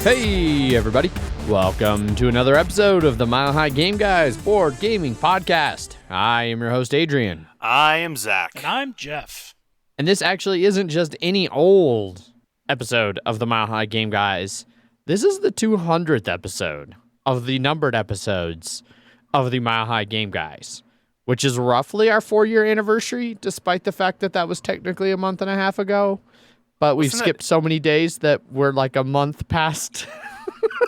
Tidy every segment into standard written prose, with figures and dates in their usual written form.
Hey, everybody. Welcome to another episode of the Mile High Game Guys Board Gaming Podcast. I am your host, Adrian. I am Zach. And I'm Jeff. And this actually isn't just any old episode of the Mile High Game Guys. This is the 200th episode of the numbered episodes of the Mile High Game Guys, which is roughly our 4-year anniversary, despite the fact that that was technically a month and a half ago. But we've skipped so many days that we're like a month past.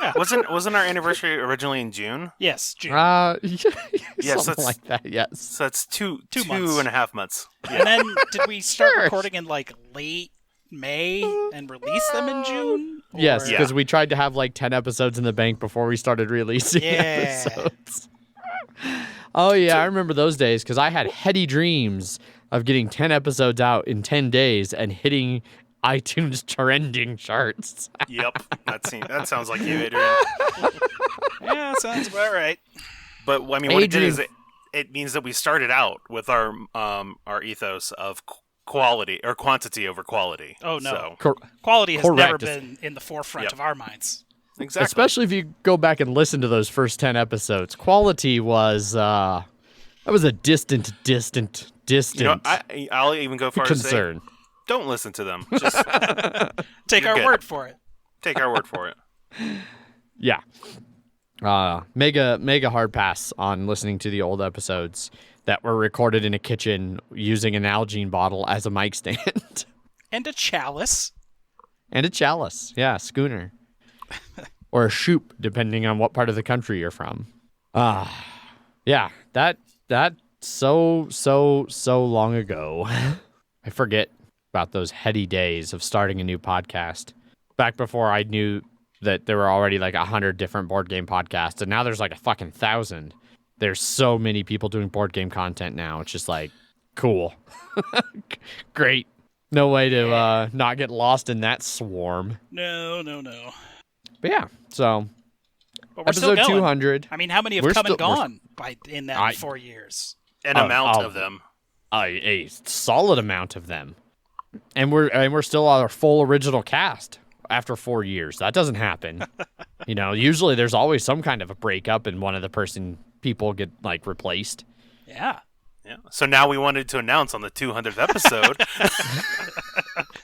Yeah, wasn't our anniversary originally in June? Yes, June. Something like that, yes. So that's two months. and a half months. Yeah. And then did we start recording in like late May and release them in June? Or... Yes, because we tried to have like 10 episodes in the bank before we started releasing episodes. Oh, yeah, I remember those days because I had heady dreams of getting 10 episodes out in 10 days and hitting iTunes trending charts. Yep, that sounds like you, Adrian. Yeah, sounds about right. But I mean, what it did is it means that we started out with our ethos of quality or quantity over quality. Oh no, so. Quality has never been in the forefront of our minds. Exactly. Especially if you go back and listen to those first 10 episodes, quality was that was a distant. You know, I'll even go far as to say, don't listen to them. Just take our word for it. Take our word for it. Yeah. Mega hard pass on listening to the old episodes that were recorded in a kitchen using an Algene bottle as a mic stand. And a chalice. Yeah, schooner. Or a shoop, depending on what part of the country you're from. Yeah, that so long ago. I forget about those heady days of starting a new podcast. Back before I knew that there were already like 100 different board game podcasts, and now there's like a fucking 1,000. There's so many people doing board game content now. It's just like, cool. Great. No way to not get lost in that swarm. No. But yeah, so but we're episode still going. 200. I mean, how many have come and gone in that 4 years? An amount of them. A solid amount of them. And we're still our full original cast after 4 years. That doesn't happen. You know, usually there's always some kind of a breakup and one of the people get like replaced. Yeah. So now we wanted to announce on the 200th episode.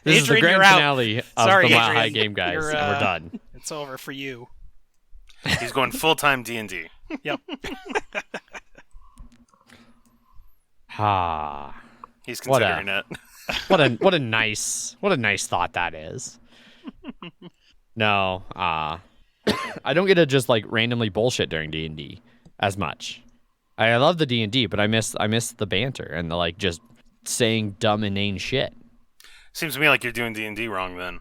This is the grand finale of Sorry, the Mile Adrian, High Game Guys, and we're done. It's over for you. He's going full-time D&D. Yep. He's considering it. What a nice thought that is. No, I don't get to just like randomly bullshit during D&D as much. I love the D&D, but I miss the banter and the like just saying dumb inane shit. Seems to me like you're doing D&D wrong then.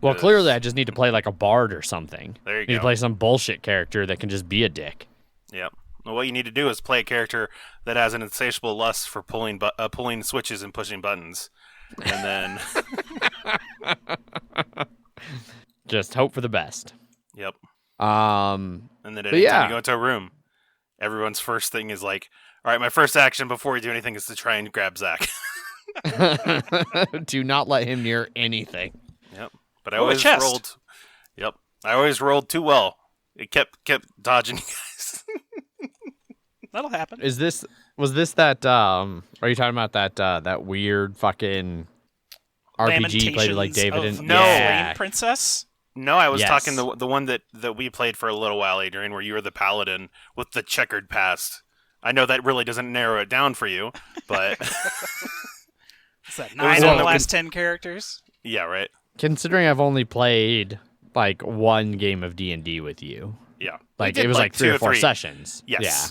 Well, clearly I just need to play like a bard or something. There you go. Need to play some bullshit character that can just be a dick. Yep. Well, what you need to do is play a character that has an insatiable lust for pulling switches and pushing buttons. And then just hope for the best. Yep. And then anytime you go into a room, everyone's first thing is like, all right, my first action before we do anything is to try and grab Zach. Do not let him near anything. Yep. But I always rolled. Yep. I always rolled too well. It kept dodging you guys. That'll happen. Was this that are you talking about that weird fucking RPG played with like David and Flame Princess? No, I was talking the one that we played for a little while, Adrian, where you were the paladin with the checkered past. I know that really doesn't narrow it down for you, but is that 9 of the last 10 characters? Yeah, right. Considering I've only played like one game of D&D with you. Yeah. Like it was like 3 or 4 sessions. Yes. Yeah.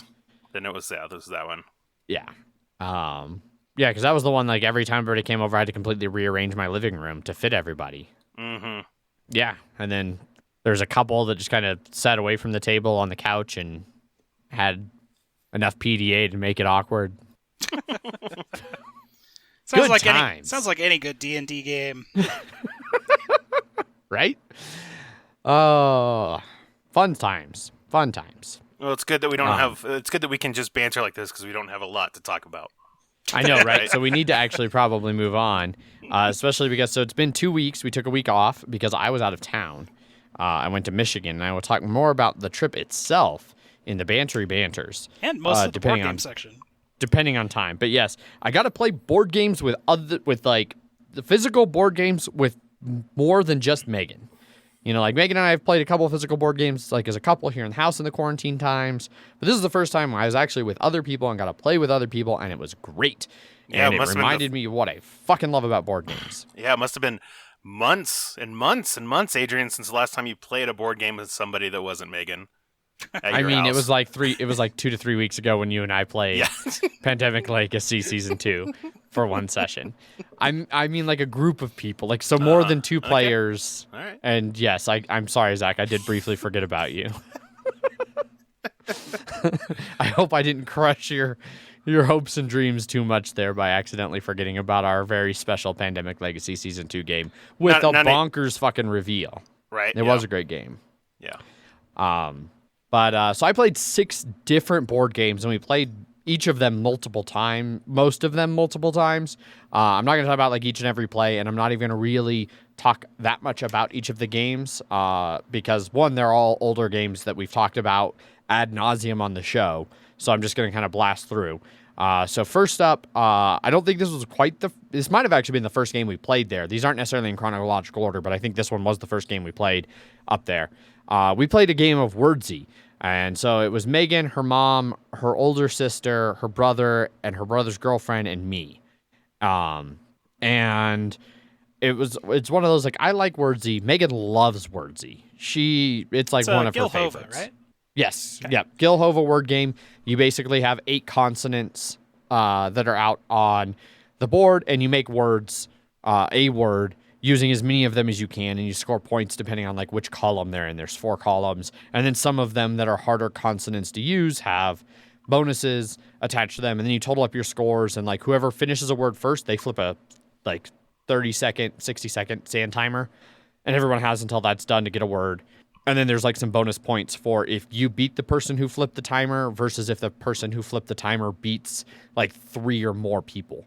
Then it was that one. Yeah. Yeah, because that was the one, like, every time everybody came over, I had to completely rearrange my living room to fit everybody. Mm-hmm. Yeah, and then there's a couple that just kind of sat away from the table on the couch and had enough PDA to make it awkward. Sounds like any good D&D game. Right? Oh, fun times. Well, it's good that we don't have. It's good that we can just banter like this because we don't have a lot to talk about. I know, right? So we need to actually probably move on, especially because it's been 2 weeks. We took a week off because I was out of town. I went to Michigan, and I will talk more about the trip itself in the bantery banters. And most of the board game section. Depending on time. But yes, I got to play board games with like the physical board games with more than just Megan. You know, like Megan and I have played a couple of physical board games like as a couple here in the house in the quarantine times. But this is the first time I was actually with other people and got to play with other people, and it was great. Yeah, and it reminded me of what I fucking love about board games. Yeah, it must have been months and months and months, Adrian, since the last time you played a board game with somebody that wasn't Megan. I mean, it was like 2 to 3 weeks ago when you and I played Pandemic Legacy Season 2 for one session. I mean, like a group of people, like so more than two players. All right. And yes, I'm sorry, Zach, I did briefly forget about you. I hope I didn't crush your hopes and dreams too much there by accidentally forgetting about our very special Pandemic Legacy Season 2 game with a bonkers fucking reveal. Right. It was a great game. Yeah. But so I played 6 different board games, and we played each of them most of them multiple times. I'm not going to talk about like each and every play, and I'm not even going to really talk that much about each of the games because, one, they're all older games that we've talked about ad nauseum on the show, so I'm just going to kind of blast through. So first up, I don't think this was this might have actually been the first game we played there. These aren't necessarily in chronological order, but I think this one was the first game we played up there. We played a game of Wordsy. And so it was Megan, her mom, her older sister, her brother, and her brother's girlfriend, and me. And it's one of those, like, I like Wordsy. Megan loves Wordsy. It's like one of her favorites. Right? Yes. Okay. Yep. Gilhova word game. You basically have 8 consonants that are out on the board, and you make words, a word, using as many of them as you can, and you score points depending on like which column they're in. There's 4 columns, and then some of them that are harder consonants to use have bonuses attached to them, and then you total up your scores, and like whoever finishes a word first, they flip a like 30-second, 60-second sand timer, and everyone has until that's done to get a word. And then there's like some bonus points for if you beat the person who flipped the timer versus if the person who flipped the timer beats like 3 or more people.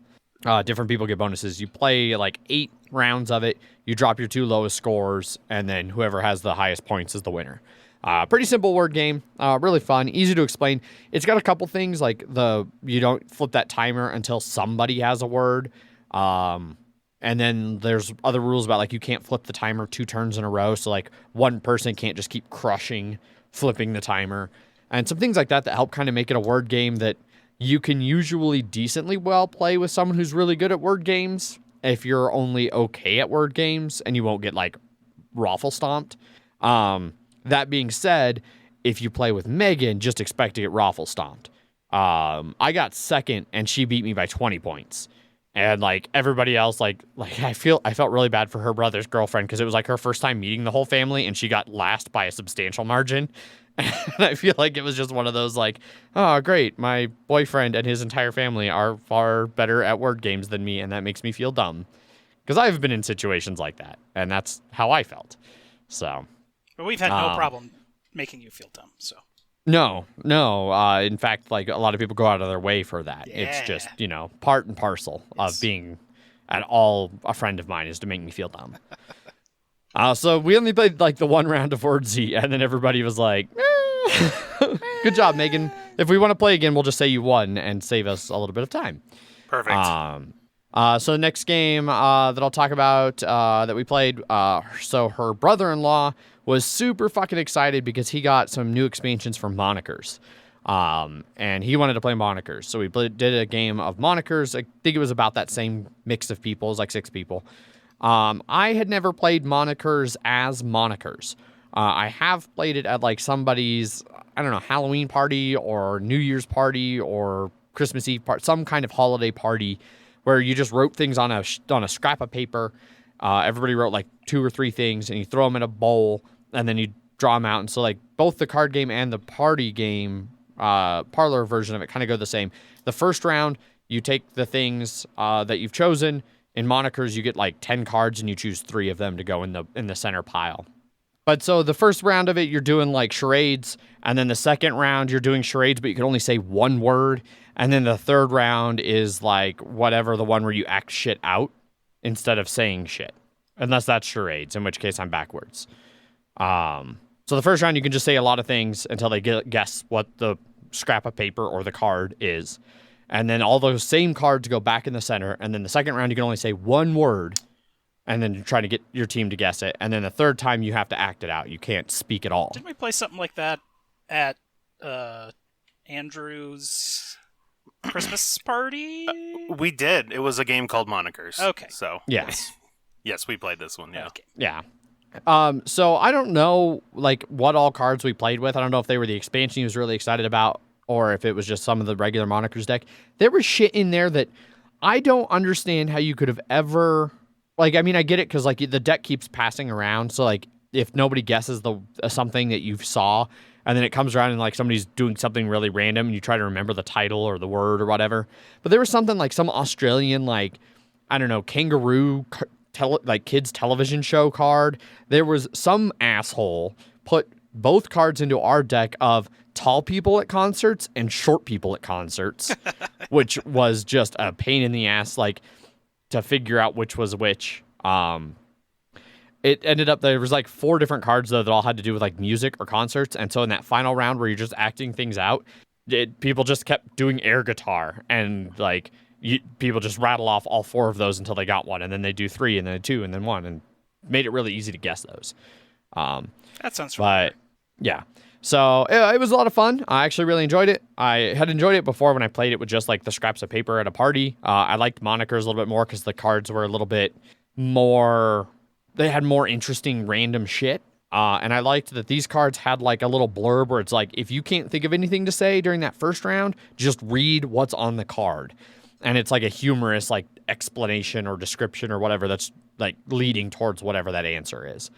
Different people get bonuses. You play like 8 rounds of it. You drop your 2 lowest scores, and then whoever has the highest points is the winner. Pretty simple word game. Really fun. Easy to explain. It's got a couple things like you don't flip that timer until somebody has a word. And then there's other rules about like you can't flip the timer 2 turns in a row. So like one person can't just keep crushing flipping the timer. And some things like that help kind of make it a word game that you can usually decently well play with someone who's really good at word games if you're only okay at word games and you won't get like raffle stomped. That being said, if you play with Megan, just expect to get raffle stomped. I got second and she beat me by 20 points. And like everybody else, like I felt really bad for her brother's girlfriend because it was like her first time meeting the whole family and she got last by a substantial margin. And I feel like it was just one of those like, oh, great, my boyfriend and his entire family are far better at word games than me, and that makes me feel dumb. Because I've been in situations like that, and that's how I felt. So, but we've had no problem making you feel dumb, so. No. In fact, like a lot of people go out of their way for that. Yeah. It's just, part and parcel of being at all a friend of mine is to make me feel dumb. So we only played like the 1 round of Wordsy, and then everybody was like, good job, Megan. If we want to play again, we'll just say you won and save us a little bit of time. Perfect. So the next game that I'll talk about that we played, so her brother-in-law was super fucking excited because he got some new expansions for Monikers. And he wanted to play Monikers. So we did a game of Monikers. I think it was about that same mix of people. It was like 6 people. I had never played Monikers as Monikers. I have played it at like somebody's, I don't know, Halloween party or New Year's party or Christmas Eve party, some kind of holiday party where you just wrote things on a scrap of paper. Everybody wrote like 2 or 3 things and you throw them in a bowl and then you draw them out. And so like both the card game and the party game, parlor version of it kind of go the same. The first round, you take the things that you've chosen. In Monikers, you get like 10 cards and you choose 3 of them to go in the center pile. But so the first round of it, you're doing like charades. And then the second round, you're doing charades, but you can only say 1 word. And then the third round is like whatever, the one where you act shit out instead of saying shit. Unless that's charades, in which case I'm backwards. So the first round, you can just say a lot of things until they guess what the scrap of paper or the card is. And then all those same cards go back in the center. And then the second round, you can only say one word and then try to get your team to guess it. And then the third time, you have to act it out. You can't speak at all. Didn't we play something like that at Andrew's Christmas party? We did. It was a game called Monikers. Okay. So Yes. yes, we played this one. Yeah. Okay. Yeah. So I don't know, like, what all cards we played with. I don't know if they were the expansion he was really excited about or if it was just some of the regular Monikers deck. There was shit in there that I don't understand how you could have ever... Like, I mean, I get it because, like, the deck keeps passing around. So, like, if nobody guesses something that you saw, and then it comes around and, like, somebody's doing something really random and you try to remember the title or the word or whatever. But there was something like some Australian, like, I don't know, kangaroo... kids television show card. There was some asshole put both cards into our deck of tall people at concerts and short people at concerts, which was just a pain in the ass, like, to figure out which was which. It ended up there was like 4 different cards though that all had to do with like music or concerts, and so in that final round where you're just acting things out, people just kept doing air guitar and like. People just rattle off all 4 of those until they got one, and then they do 3, and then 2, and then 1, and made it really easy to guess those. That sounds familiar. But, yeah. So, it was a lot of fun. I actually really enjoyed it. I had enjoyed it before when I played it with just, like, the scraps of paper at a party. I liked Monikers a little bit more because the cards were a little bit more... They had more interesting random shit. And I liked that these cards had, like, a little blurb where it's like, if you can't think of anything to say during that first round, just read what's on the card. And it's like a humorous like explanation or description or whatever that's like leading towards whatever that answer is.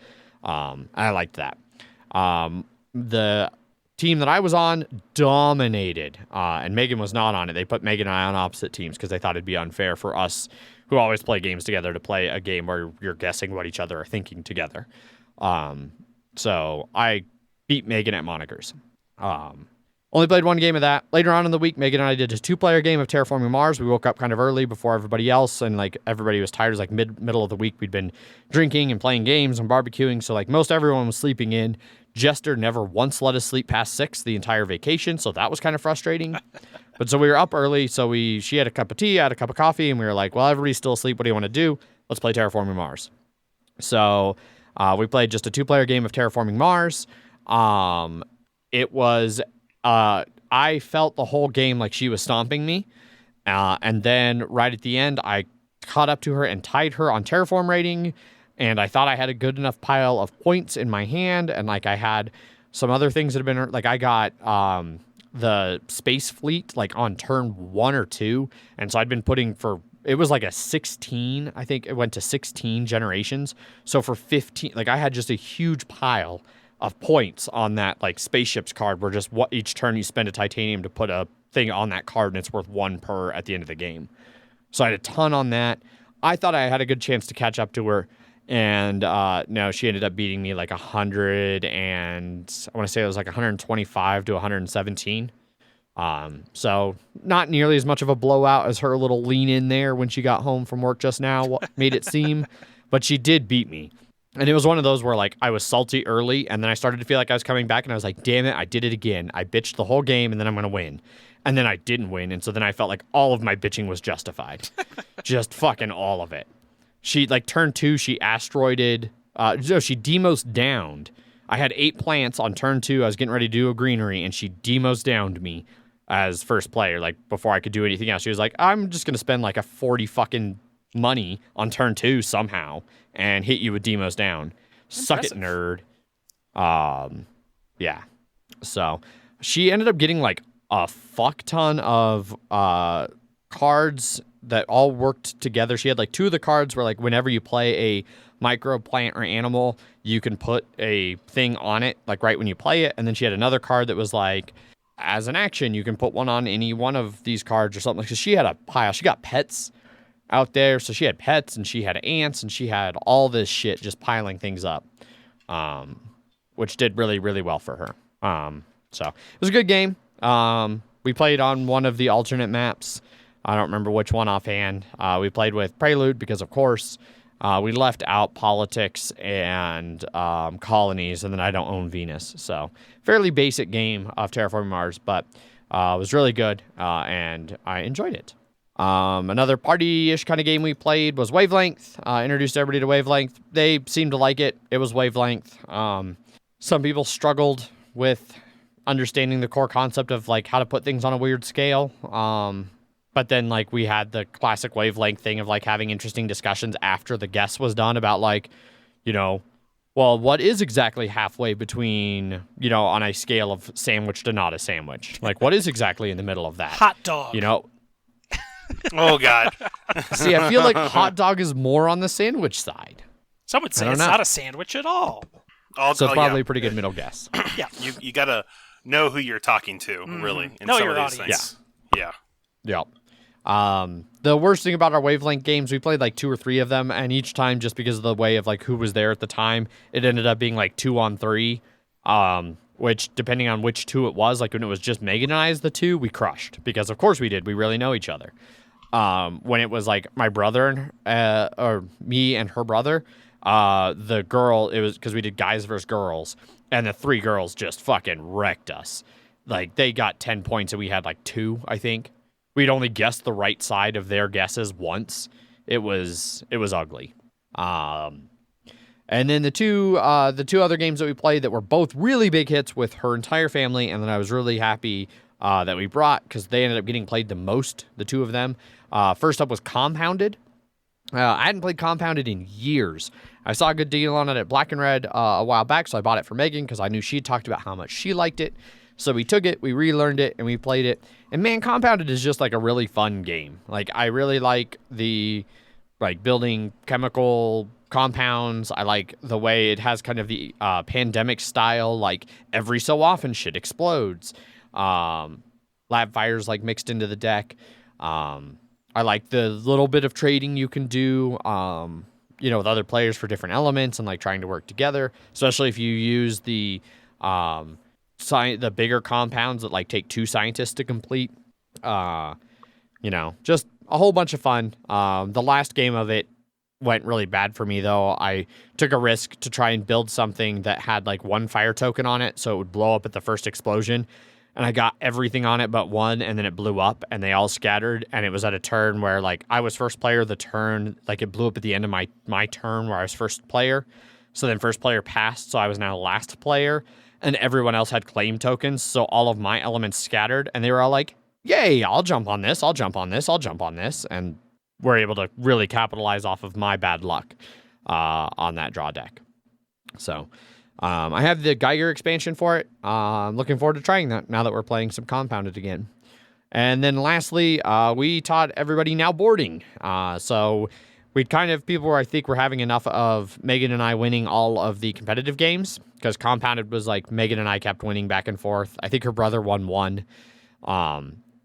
I liked that. The team that I was on dominated, and Megan was not on it. They put Megan and I on opposite teams because they thought it'd be unfair for us who always play games together to play a game where you're guessing what each other are thinking together. So I beat Megan at Monikers. Only played one game of that. Later on in the week, Megan and I did a 2-player game of Terraforming Mars. We woke up kind of early before everybody else, and like everybody was tired. It was like middle of the week. We'd been drinking and playing games and barbecuing, so like most everyone was sleeping in. Jester never once let us sleep past 6 the entire vacation, so that was kind of frustrating. But so we were up early, so she had a cup of tea, I had a cup of coffee, and we were like, well, everybody's still asleep. What do you want to do? Let's play Terraforming Mars. So we played just a 2-player game of Terraforming Mars. It was... I felt the whole game like she was stomping me. And then right at the end, I caught up to her and tied her on Terraform rating. And I thought I had a good enough pile of points in my hand. And like I had some other things that have been like I got the space fleet like on turn 1 or 2. And so I'd been putting it was like a 16. I think it went to 16 generations. So for 15, like I had just a huge pile of points on that like spaceships card where just each turn you spend a titanium to put a thing on that card and it's worth 1 per at the end of the game. So I had a ton on that. I thought I had a good chance to catch up to her, and no, she ended up beating me like 100 and I want to say it was like 125 to 117. So not nearly as much of a blowout as her little lean in there when she got home from work just now made it seem, but she did beat me. And it was one of those where, like, I was salty early, and then I started to feel like I was coming back, and I was like, damn it, I did it again. I bitched the whole game, and then I'm going to win. And then I didn't win, and so then I felt like all of my bitching was justified. Just fucking all of it. She, like, turn 2, she asteroided. No, she demos downed. I had 8 plants on turn 2. I was getting ready to do a greenery, and she demos downed me as first player, like, before I could do anything else. She was like, I'm just going to spend, like, a 40 fucking money on turn 2 somehow and hit you with demos down. Suck it, nerd. Yeah. So she ended up getting like a fuck ton of cards that all worked together. She had like 2 of the cards where like whenever you play a micro plant or animal, you can put a thing on it like right when you play it. And then she had another card that was like, as an action, you can put one on any one of these cards or something. Because she had a pile. She got pets out there, so she had pets and she had ants and she had all this shit just piling things up, which did really, really well for her. So it was a good game. We played on one of the alternate maps. I don't remember which one offhand. We played with Prelude because, of course, We left out politics and colonies, and then I don't own Venus. So fairly basic game of Terraforming Mars, but it was really good, and I enjoyed it. Another party-ish kind of game we played was Wavelength. Introduced everybody to Wavelength. They seemed to like it. It was Wavelength. Some people struggled with understanding the core concept of like how to put things on a weird scale. But then like we had the classic Wavelength thing of like having interesting discussions after the guess was done about like, you know, well, what is exactly halfway between, you know, on a scale of sandwich to not a sandwich? Like what is exactly in the middle of that? Hot dog. You know? Oh, God. See, I feel like hot dog is more on the sandwich side. Some would say it's not a sandwich at all. So probably a pretty good middle guess. Yeah. You got to know who you're talking to, really. In know some your of these audience. things. Yeah. Yep. The worst thing about our Wavelength games, we played like 2 or 3 of them, and each time, just because of the way of like who was there at the time, it ended up being like 2-on-3. Which, depending on which 2 it was, like when it was just Megan and I as the 2, we crushed because of course we did. We really know each other. When it was like my brother and or me and her brother, the girl, it was because we did guys versus girls, and the 3 girls just fucking wrecked us. Like they got 10 points and we had like 2, I think. We'd only guessed the right side of their guesses once. It was ugly. And then the two other games that we played that were both really big hits with her entire family, and then I was really happy that we brought because they ended up getting played the most, the 2 of them. First up was Compounded. I hadn't played Compounded in years. I saw a good deal on it at Black and Red a while back, so I bought it for Megan because I knew she'd talked about how much she liked it. So we took it, we relearned it, and we played it. And man, Compounded is just like a really fun game. Like I really like the like building chemical compounds. I like the way it has kind of the pandemic style, like every so often shit explodes. Lab fires like mixed into the deck. I like the little bit of trading you can do, you know, with other players for different elements and like trying to work together, especially if you use the bigger compounds that like take 2 scientists to complete. You know, just a whole bunch of fun. The last game of it went really bad for me though. I took a risk to try and build something that had like 1 fire token on it, so it would blow up at the first explosion. And I got everything on it but 1, and then it blew up, and they all scattered. And it was at a turn where like I was first player. The turn like it blew up at the end of my turn where I was first player. So then first player passed, so I was now last player. And everyone else had claim tokens, so all of my elements scattered, and they were all like, yay, I'll jump on this, I'll jump on this, I'll jump on this, and we're able to really capitalize off of my bad luck on that draw deck. So I have the Geiger expansion for it. I'm looking forward to trying that now that we're playing some Compounded again. And then lastly, we taught everybody now boarding. So people were, I think, were having enough of Megan and I winning all of the competitive games, because Compounded was like Megan and I kept winning back and forth. I think her brother won 1.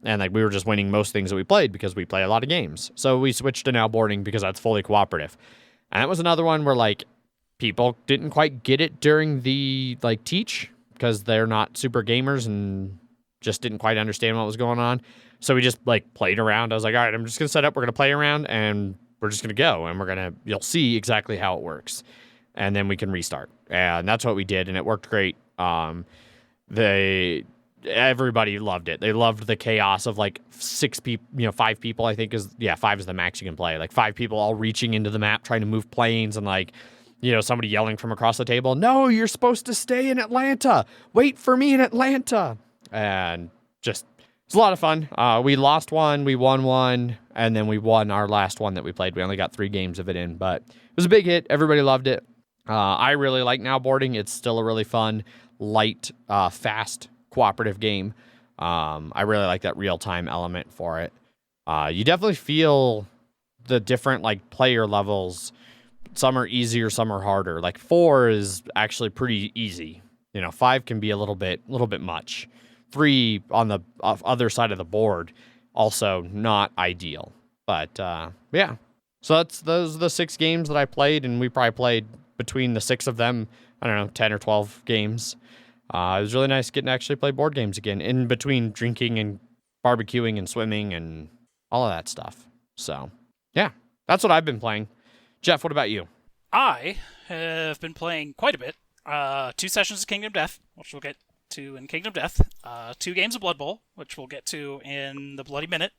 And like we were just winning most things that we played because we play a lot of games. So we switched to now boarding because that's fully cooperative. And that was another one where like people didn't quite get it during the like teach because they're not super gamers and just didn't quite understand what was going on. So we just like played around. I was like, all right, I'm just going to set up. We're going to play around and we're just going to go, and you'll see exactly how it works. And then we can restart. And that's what we did. And it worked great. Everybody loved it. They loved the chaos of like 6 people, 5 people, I think 5 is the max you can play. Like 5 people all reaching into the map, trying to move planes, and like, somebody yelling from across the table, no, you're supposed to stay in Atlanta. Wait for me in Atlanta. And just, it's a lot of fun. We lost 1, we won 1, and then we won our last one that we played. We only got 3 games of it in, but it was a big hit. Everybody loved it. I really like now boarding. It's still a really fun, light, fast, cooperative game. I really like that real-time element for it. You definitely feel the different like player levels. Some are easier, some are harder. Like 4 is actually pretty easy. 5 can be a little bit much. 3 on the other side of the board, also not ideal. But yeah, so those are the 6 games that I played, and we probably played between the 6 of them, I don't know, 10 or 12 games. It was really nice getting to actually play board games again in between drinking and barbecuing and swimming and all of that stuff. So yeah, that's what I've been playing. Jeff, what about you? I have been playing quite a bit. 2 sessions of Kingdom Death, which we'll get to in Kingdom Death. 2 games of Blood Bowl, which we'll get to in the Bloody Minute.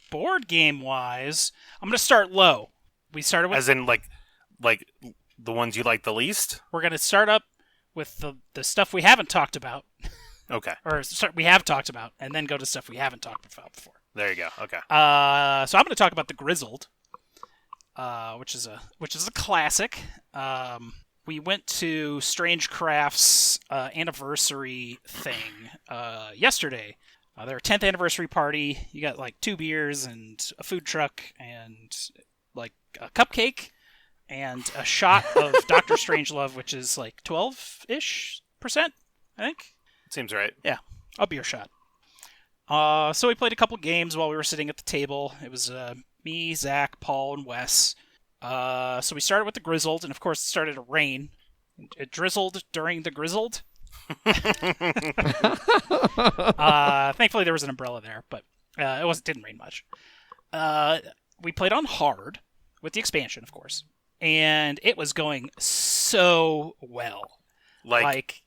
Board game wise, I'm gonna start low. We started with As in, like the ones you like the least? we're gonna start up with the stuff we haven't talked about, Okay. or we have talked about, and then go to stuff we haven't talked about before. There you go. Okay. So I'm going to talk about the Grizzled, which is a classic. We went to Strange Craft's anniversary thing yesterday. Their 10th anniversary party. You got like 2 beers and a food truck and like a cupcake and a shot of Dr. Strangelove, which is like 12-ish%, I think. Seems right. Yeah, a beer shot. So we played a couple games while we were sitting at the table. It was me, Zach, Paul, and Wes. So we started with the Grizzled, and of course it started to rain. It drizzled during the Grizzled. Thankfully there was an umbrella there, but it didn't rain much. We played on hard, with the expansion, of course. And it was going so well. Like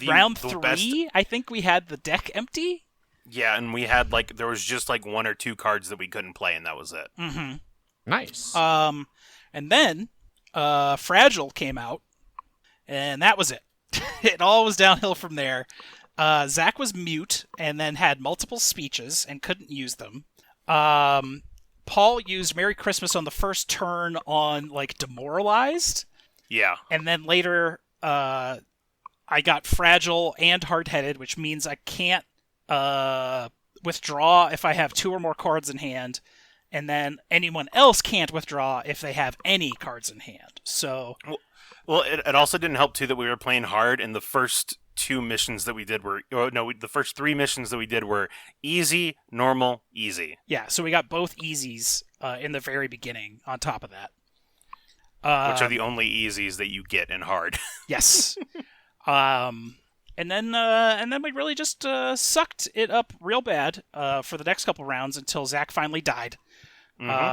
round 3, best... I think we had the deck empty. Yeah, and we had there was just 1 or 2 cards that we couldn't play, and that was it. Mm-hmm. Nice. And then Fragile came out, and that was it. It all was downhill from there. Zach was mute, and then had multiple speeches and couldn't use them. Paul used Merry Christmas on the first turn on Demoralized. Yeah. And then later, I got Fragile and Hard-Headed, which means I can't withdraw if I have 2 or more cards in hand, and then anyone else can't withdraw if they have any cards in hand. So, well, it also didn't help too that we were playing hard, and the first 2 missions that we did were the first 3 missions that we did were easy, normal, easy. Yeah, so we got both easies in the very beginning. On top of that, which are the only easies that you get in hard. Yes. And then we really just sucked it up real bad for the next couple rounds until Zach finally died.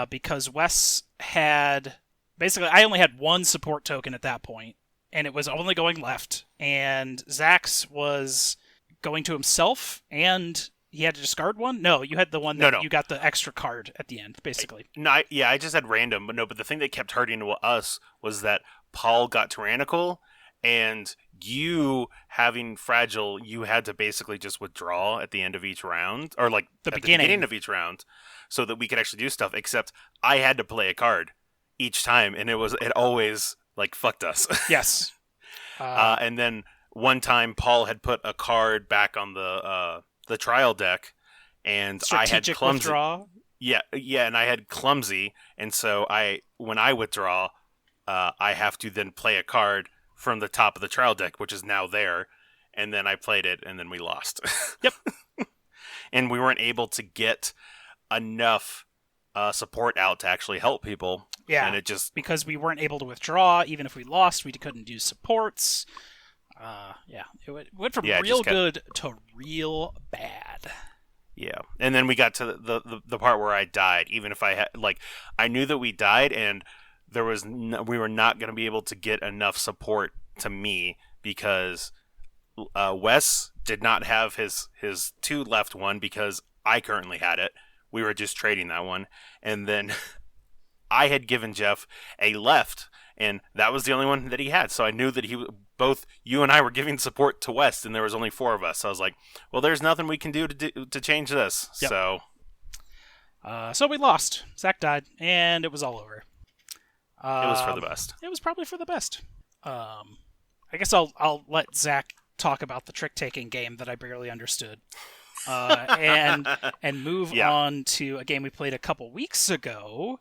Because Wes had... Basically, I only had 1 support token at that point, and it was only going left. And Zach's was going to himself, and he had to discard 1? No, you had the one that you got the extra card at the end, basically. I just had random, but the thing that kept hurting us was that Paul got tyrannical, and you having Fragile, you had to basically just withdraw at the end of each round, or at the beginning of each round, so that we could actually do stuff, except I had to play a card each time, and it always fucked us. Yes. And then one time Paul had put a card back on the trial deck, and Strategic I had clumsy. Withdraw. Yeah, and I had clumsy, and so when I withdraw, I have to then play a card from the top of the trial deck, which is now there, and then I played it, and then we lost. Yep. And we weren't able to get enough support out to actually help people. Yeah, and it just... because we weren't able to withdraw. Even if we lost, we couldn't do supports. It went from real good to real bad. Yeah, and then we got to the part where I died. Even if I had I knew that we died, and we were not going to be able to get enough support to me because Wes did not have his 2 left one because I currently had it. We were just trading that one, and then I had given Jeff a left, and that was the only one that he had. So I knew that both you and I were giving support to West, and there was only 4 of us. So I was like, well, there's nothing we can do to change this. Yep. So we lost. Zach died, and it was all over. It was for the best. It was probably for the best. I guess I'll let Zach talk about the trick-taking game that I barely understood. And move on to a game we played a couple weeks ago.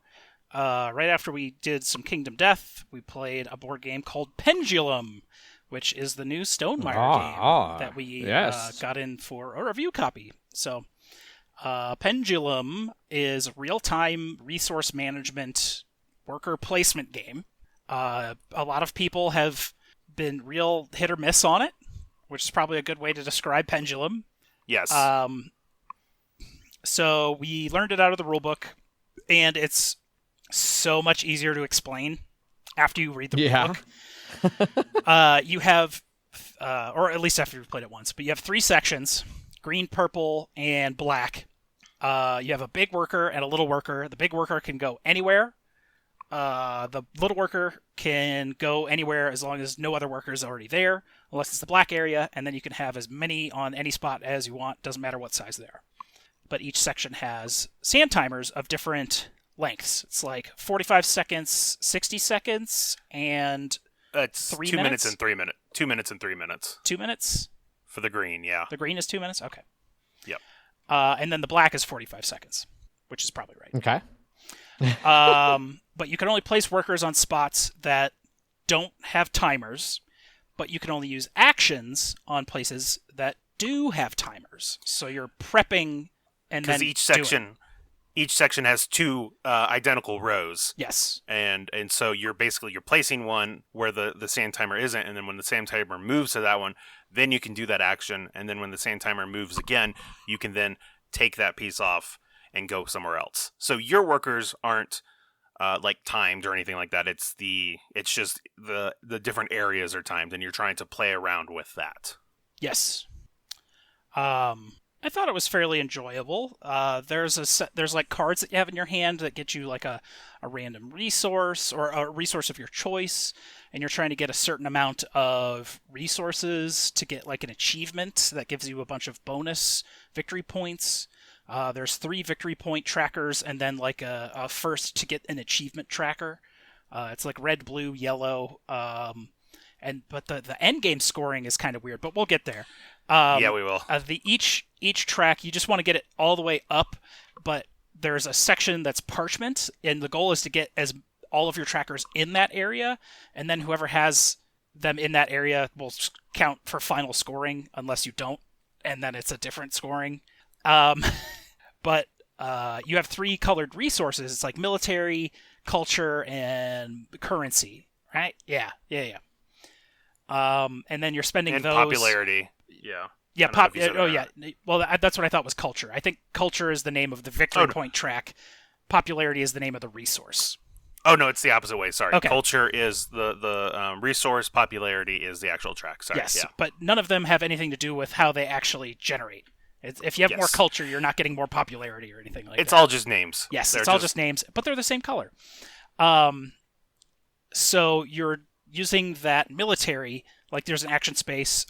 Right after we did some Kingdom Death, we played a board game called Pendulum, which is the new Stonemaier game that we got in for a review copy. So, Pendulum is a real-time resource management worker placement game. A lot of people have been real hit or miss on it, which is probably a good way to describe Pendulum. Yes. So we learned it out of the rulebook, and it's so much easier to explain after you read the Yeah. book. You have, or at least after you've played it once, but you have 3 sections: green, purple, and black. You have a big worker and a little worker. The big worker can go anywhere. The little worker can go anywhere as long as no other worker is already there, unless it's the black area, and then you can have as many on any spot as you want. Doesn't matter what size they are. But each section has sand timers of different lengths. It's like 45 seconds, 60 seconds, and It's 3 2 minutes? minutes and 3 minutes. 2 minutes and 3 minutes 2 minutes. for the green. Yeah. The green is 2 minutes? Okay. Yep. And then the black is 45 seconds, which is probably right. Okay. But you can only place workers on spots that don't have timers, but you can only use actions on places that do have timers. So you're prepping and then Because each section has 2 identical rows. Yes. And so you're placing one where the sand timer isn't, and then when the sand timer moves to that one, then you can do that action, and then when the sand timer moves again, you can then take that piece off and go somewhere else. So your workers aren't like timed or anything like that. It's just the different areas are timed, and you're trying to play around with that. Yes. I thought it was fairly enjoyable. There's like cards that you have in your hand that get you like a random resource or a resource of your choice, and you're trying to get a certain amount of resources to get like an achievement that gives you a bunch of bonus victory points. There's 3 victory point trackers, and then like a first to get an achievement tracker. It's like red, blue, yellow. But the end game scoring is kind of weird, but we'll get there. Yeah, we will. Each track, you just want to get it all the way up, but there's a section that's parchment, and the goal is to get all of your trackers in that area, and then whoever has them in that area will count for final scoring, unless you don't, and then it's a different scoring. But you have 3 colored resources. It's like military, culture, and currency, right? Yeah. And then you're spending And those... popularity. Yeah. Yeah, yeah. Well, that's what I thought was culture. I think culture is the name of the victory point track. Popularity is the name of the resource. Oh, no, it's the opposite way. Sorry. Okay. Culture is the resource. Popularity is the actual track. Sorry. Yes, Yeah. but none of them have anything to do with how they actually generate. If you have more Yes. culture, you're not getting more popularity or anything like It's that. all just names. Yes, They're it's all just names, but they're the same color. So you're using that military, like there's an action space.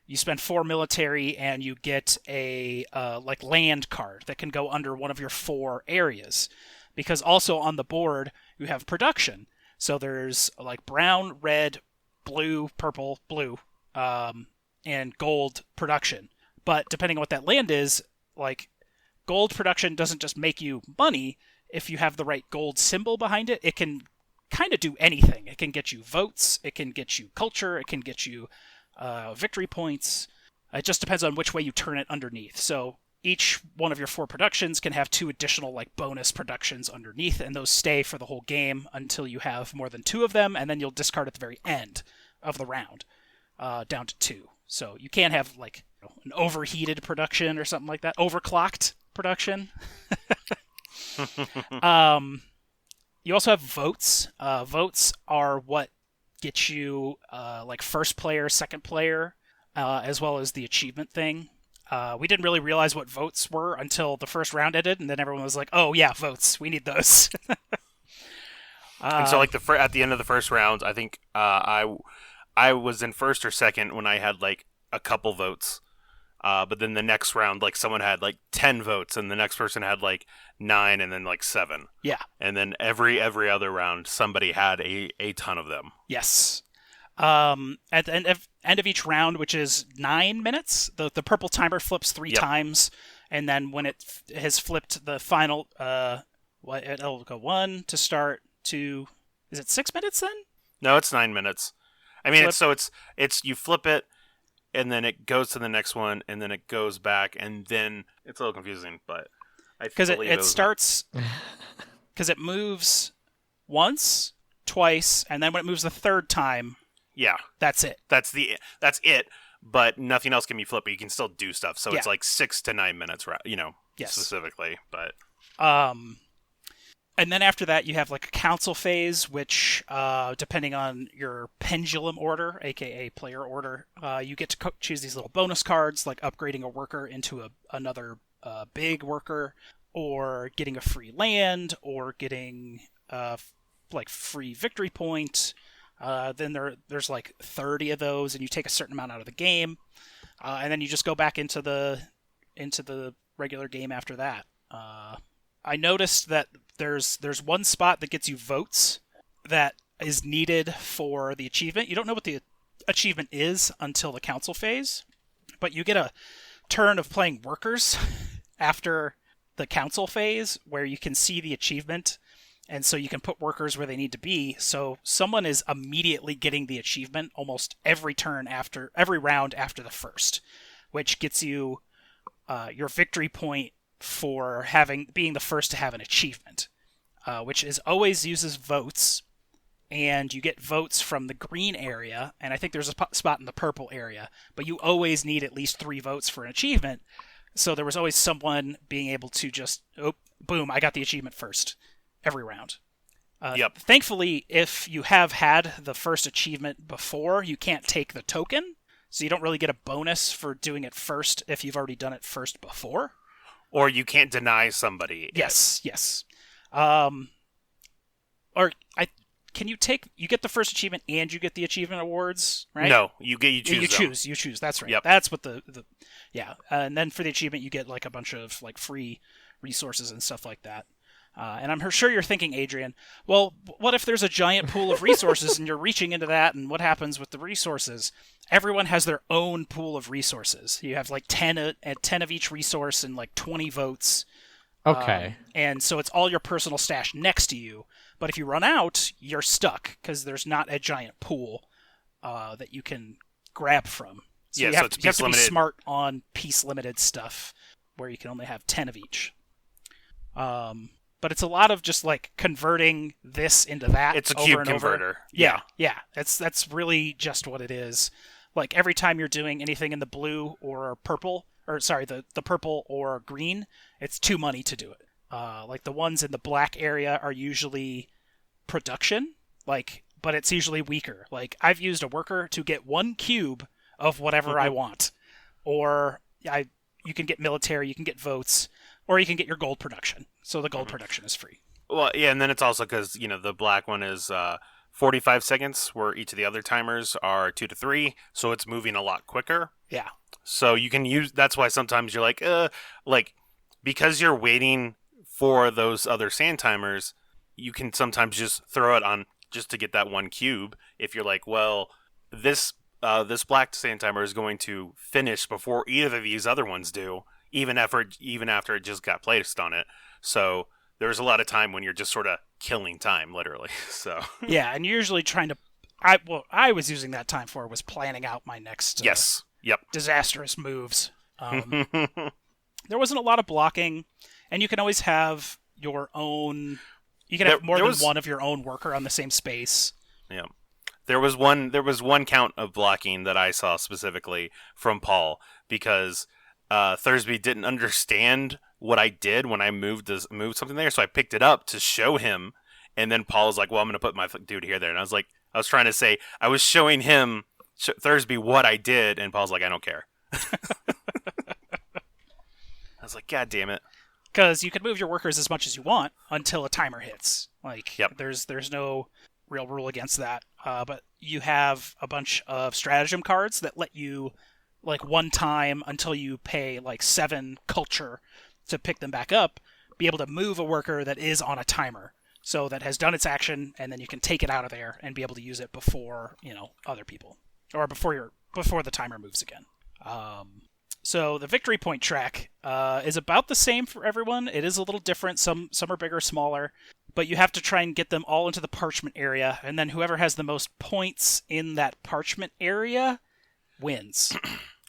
You spend 4 military, and you get a like land card that can go under one of your 4 areas. Because also on the board you have production. So there's like brown, red, blue, purple, blue, and gold production. But depending on what that land is, like gold production doesn't just make you money. If you have the right gold symbol behind it, it can kind of do anything. It can get you votes, it can get you culture, it can get you victory points. It just depends on which way you turn it underneath. So each one of your 4 productions can have 2 additional like bonus productions underneath, and those stay for the whole game until you have more than 2 of them, and then you'll discard at the very end of the round down to 2. So you can't have like an overheated production or something like that, overclocked production. You also have votes. Votes are what get you like first player, second player, as well as the achievement thing. We didn't really realize what votes were until the first round ended, and then everyone was like, "Oh yeah, votes. We need those." And so, like at the end of the first round, I think I was in first or second when I had like a couple votes. But then the next round, like someone had like 10 votes, and the next person had like 9, and then like 7. Yeah. And then every other round, somebody had a ton of them. Yes. At the end of each round, which is 9 minutes, the purple timer flips 3 times, and then when it has flipped the final, it'll go 1 to start, 2. Is it 6 minutes then? No, it's 9 minutes. I mean, it's you flip it, and then it goes to the next one, and then it goes back, and then it's a little confusing, but because it starts because it moves once, twice, and then when it moves the 3rd time, that's it. That's it. But nothing else can be flipped. But you can still do stuff. So it's like 6 to 9 minutes, specifically. But And then after that, you have like a council phase, which, depending on your pendulum order, aka player order, you get to choose these little bonus cards, like upgrading a worker into another big worker, or getting a free land, or getting like free victory point. Then there's like 30 of those, and you take a certain amount out of the game, and then you just go back into the regular game after that. I noticed that there's one spot that gets you votes that is needed for the achievement. You don't know what the achievement is until the council phase, but you get a turn of playing workers after the council phase where you can see the achievement, and so you can put workers where they need to be. So someone is immediately getting the achievement almost every round after the first, which gets you your victory point for being the first to have an achievement, which always uses votes, and you get votes from the green area, and I think there's a spot in the purple area, but you always need at least 3 votes for an achievement. So there was always someone being able to just, boom, I got the achievement first every round. Yep. Thankfully, if you have had the first achievement before, you can't take the token, so you don't really get a bonus for doing it first if you've already done it first before. Or you can't deny somebody. Yes. You get the first achievement and you get the achievement awards, right? No, you choose. You choose. That's right. Yep. That's what and then for the achievement you get like a bunch of like free resources and stuff like that. And I'm sure you're thinking, Adrian, well, what if there's a giant pool of resources and you're reaching into that, and what happens with the resources? Everyone has their own pool of resources. You have like 10 of each resource and like 20 votes. Okay. And so it's all your personal stash next to you. But if you run out, you're stuck because there's not a giant pool that you can grab from. So you have to be smart on piece limited stuff where you can only have 10 of each. But it's a lot of just like converting this into that. It's a cube converter. Yeah. That's really just what it is. Like every time you're doing anything in the blue or purple, the purple or green, it's 2 money to do it. Like the ones in the black area are usually production, but it's usually weaker. Like I've used a worker to get 1 cube of whatever I want, or you can get military, you can get votes, or you can get your gold production. So the gold production is free. Well, yeah, and then it's also because, the black one is 45 seconds, where each of the other timers are 2 to 3, so it's moving a lot quicker. Yeah. So you can that's why sometimes you're like, because you're waiting for those other sand timers, you can sometimes just throw it on just to get that 1 cube. If you're like, well, this black sand timer is going to finish before either of these other ones do, even after it just got placed on it. So there's a lot of time when you're just sort of killing time, literally. So yeah, and you're usually trying to. I was using that time was planning out my next disastrous moves. There wasn't a lot of blocking, and you can always have your own. You can have more than one of your own worker on the same space. Yeah. There was one count of blocking that I saw specifically from Paul because Thursby didn't understand what I did when I moved something there, so I picked it up to show him, and then Paul was like, well, I'm going to put my dude here there, and I was trying to say, I was showing him, Thursby, what I did, and Paul's like, I don't care. I was like, God damn it. Because you can move your workers as much as you want until a timer hits. There's no real rule against that. But you have a bunch of stratagem cards that let you, one time until you pay 7 culture to pick them back up, be able to move a worker that is on a timer. So that has done its action, and then you can take it out of there and be able to use it before, other people. Or before the timer moves again. So the victory point track is about the same for everyone. It is a little different. Some are bigger, smaller. But you have to try and get them all into the parchment area, and then whoever has the most points in that parchment area wins.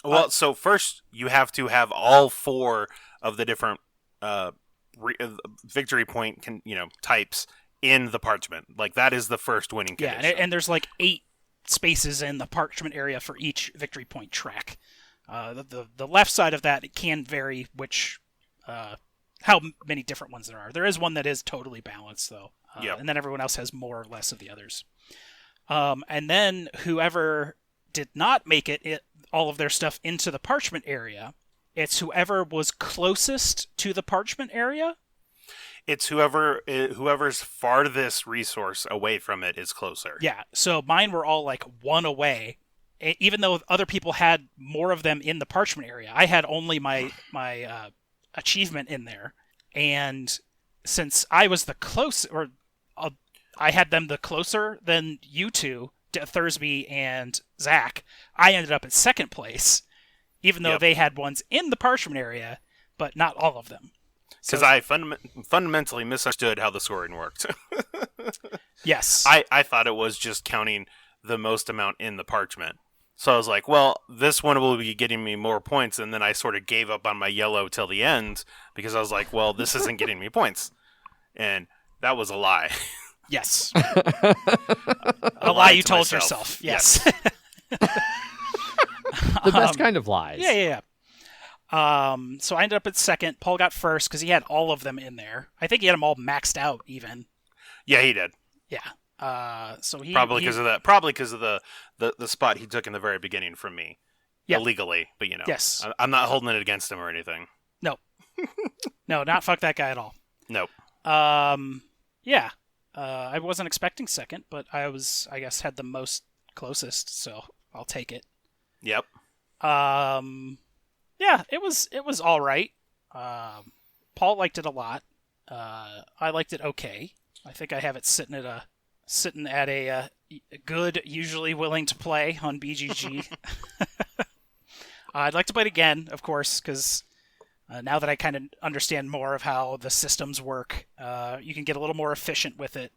Well, so first you have to have all 4 of the different victory point types in the parchment. That is the first winning condition. Yeah, and there's 8 spaces in the parchment area for each victory point track. The left side of that, it can vary which how many different ones there are. There is one that is totally balanced, though. Yep. And then everyone else has more or less of the others. And then whoever did not make all of their stuff into the parchment area, it's whoever was closest to the parchment area. It's whoever's farthest resource away from it is closer. Yeah, so mine were all like one away. Even though other people had more of them in the parchment area, I had only my achievement in there. And since I was the I had them the closer than you two, Thursby and Zach, I ended up in second place, even though they had ones in the parchment area, but not all of them. Because I fundamentally misunderstood how the scoring worked. Yes. I thought it was just counting the most amount in the parchment. So I was like, well, this one will be getting me more points, and then I sort of gave up on my yellow till the end, because I was like, well, this isn't getting me points. And that was a lie. Yes. A lie you told yourself. Yes. The best kind of lies. Yeah. So I ended up at second. Paul got first because he had all of them in there. I think he had them all maxed out even. Yeah, he did. Yeah. So he probably because of that. Probably because of the spot he took in the very beginning from me. Yeah. Illegally, but Yes. I'm not holding it against him or anything. No. No, not fuck that guy at all. Nope. Yeah. I wasn't expecting second, but I guess, had the most closest, so I'll take it. Yep. Yeah, it was all right. Paul liked it a lot. I liked it okay. I think I have it sitting at a good, usually willing to play on BGG. I'd like to play it again, of course, because now that I kind of understand more of how the systems work, you can get a little more efficient with it.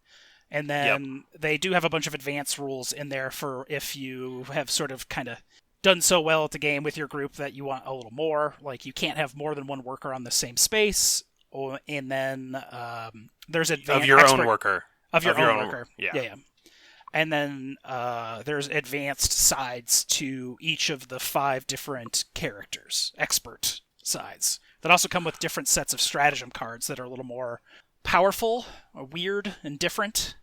And then they do have a bunch of advanced rules in there for if you have sort of kind of done so well at the game with your group that you want a little more. Like, you can't have more than one worker on the same space. And then there's advanced... Of your own worker. Of your own worker. Yeah. And then there's advanced sides to each of the 5 different characters, expert sides, that also come with different sets of stratagem cards that are a little more powerful, or weird, and different,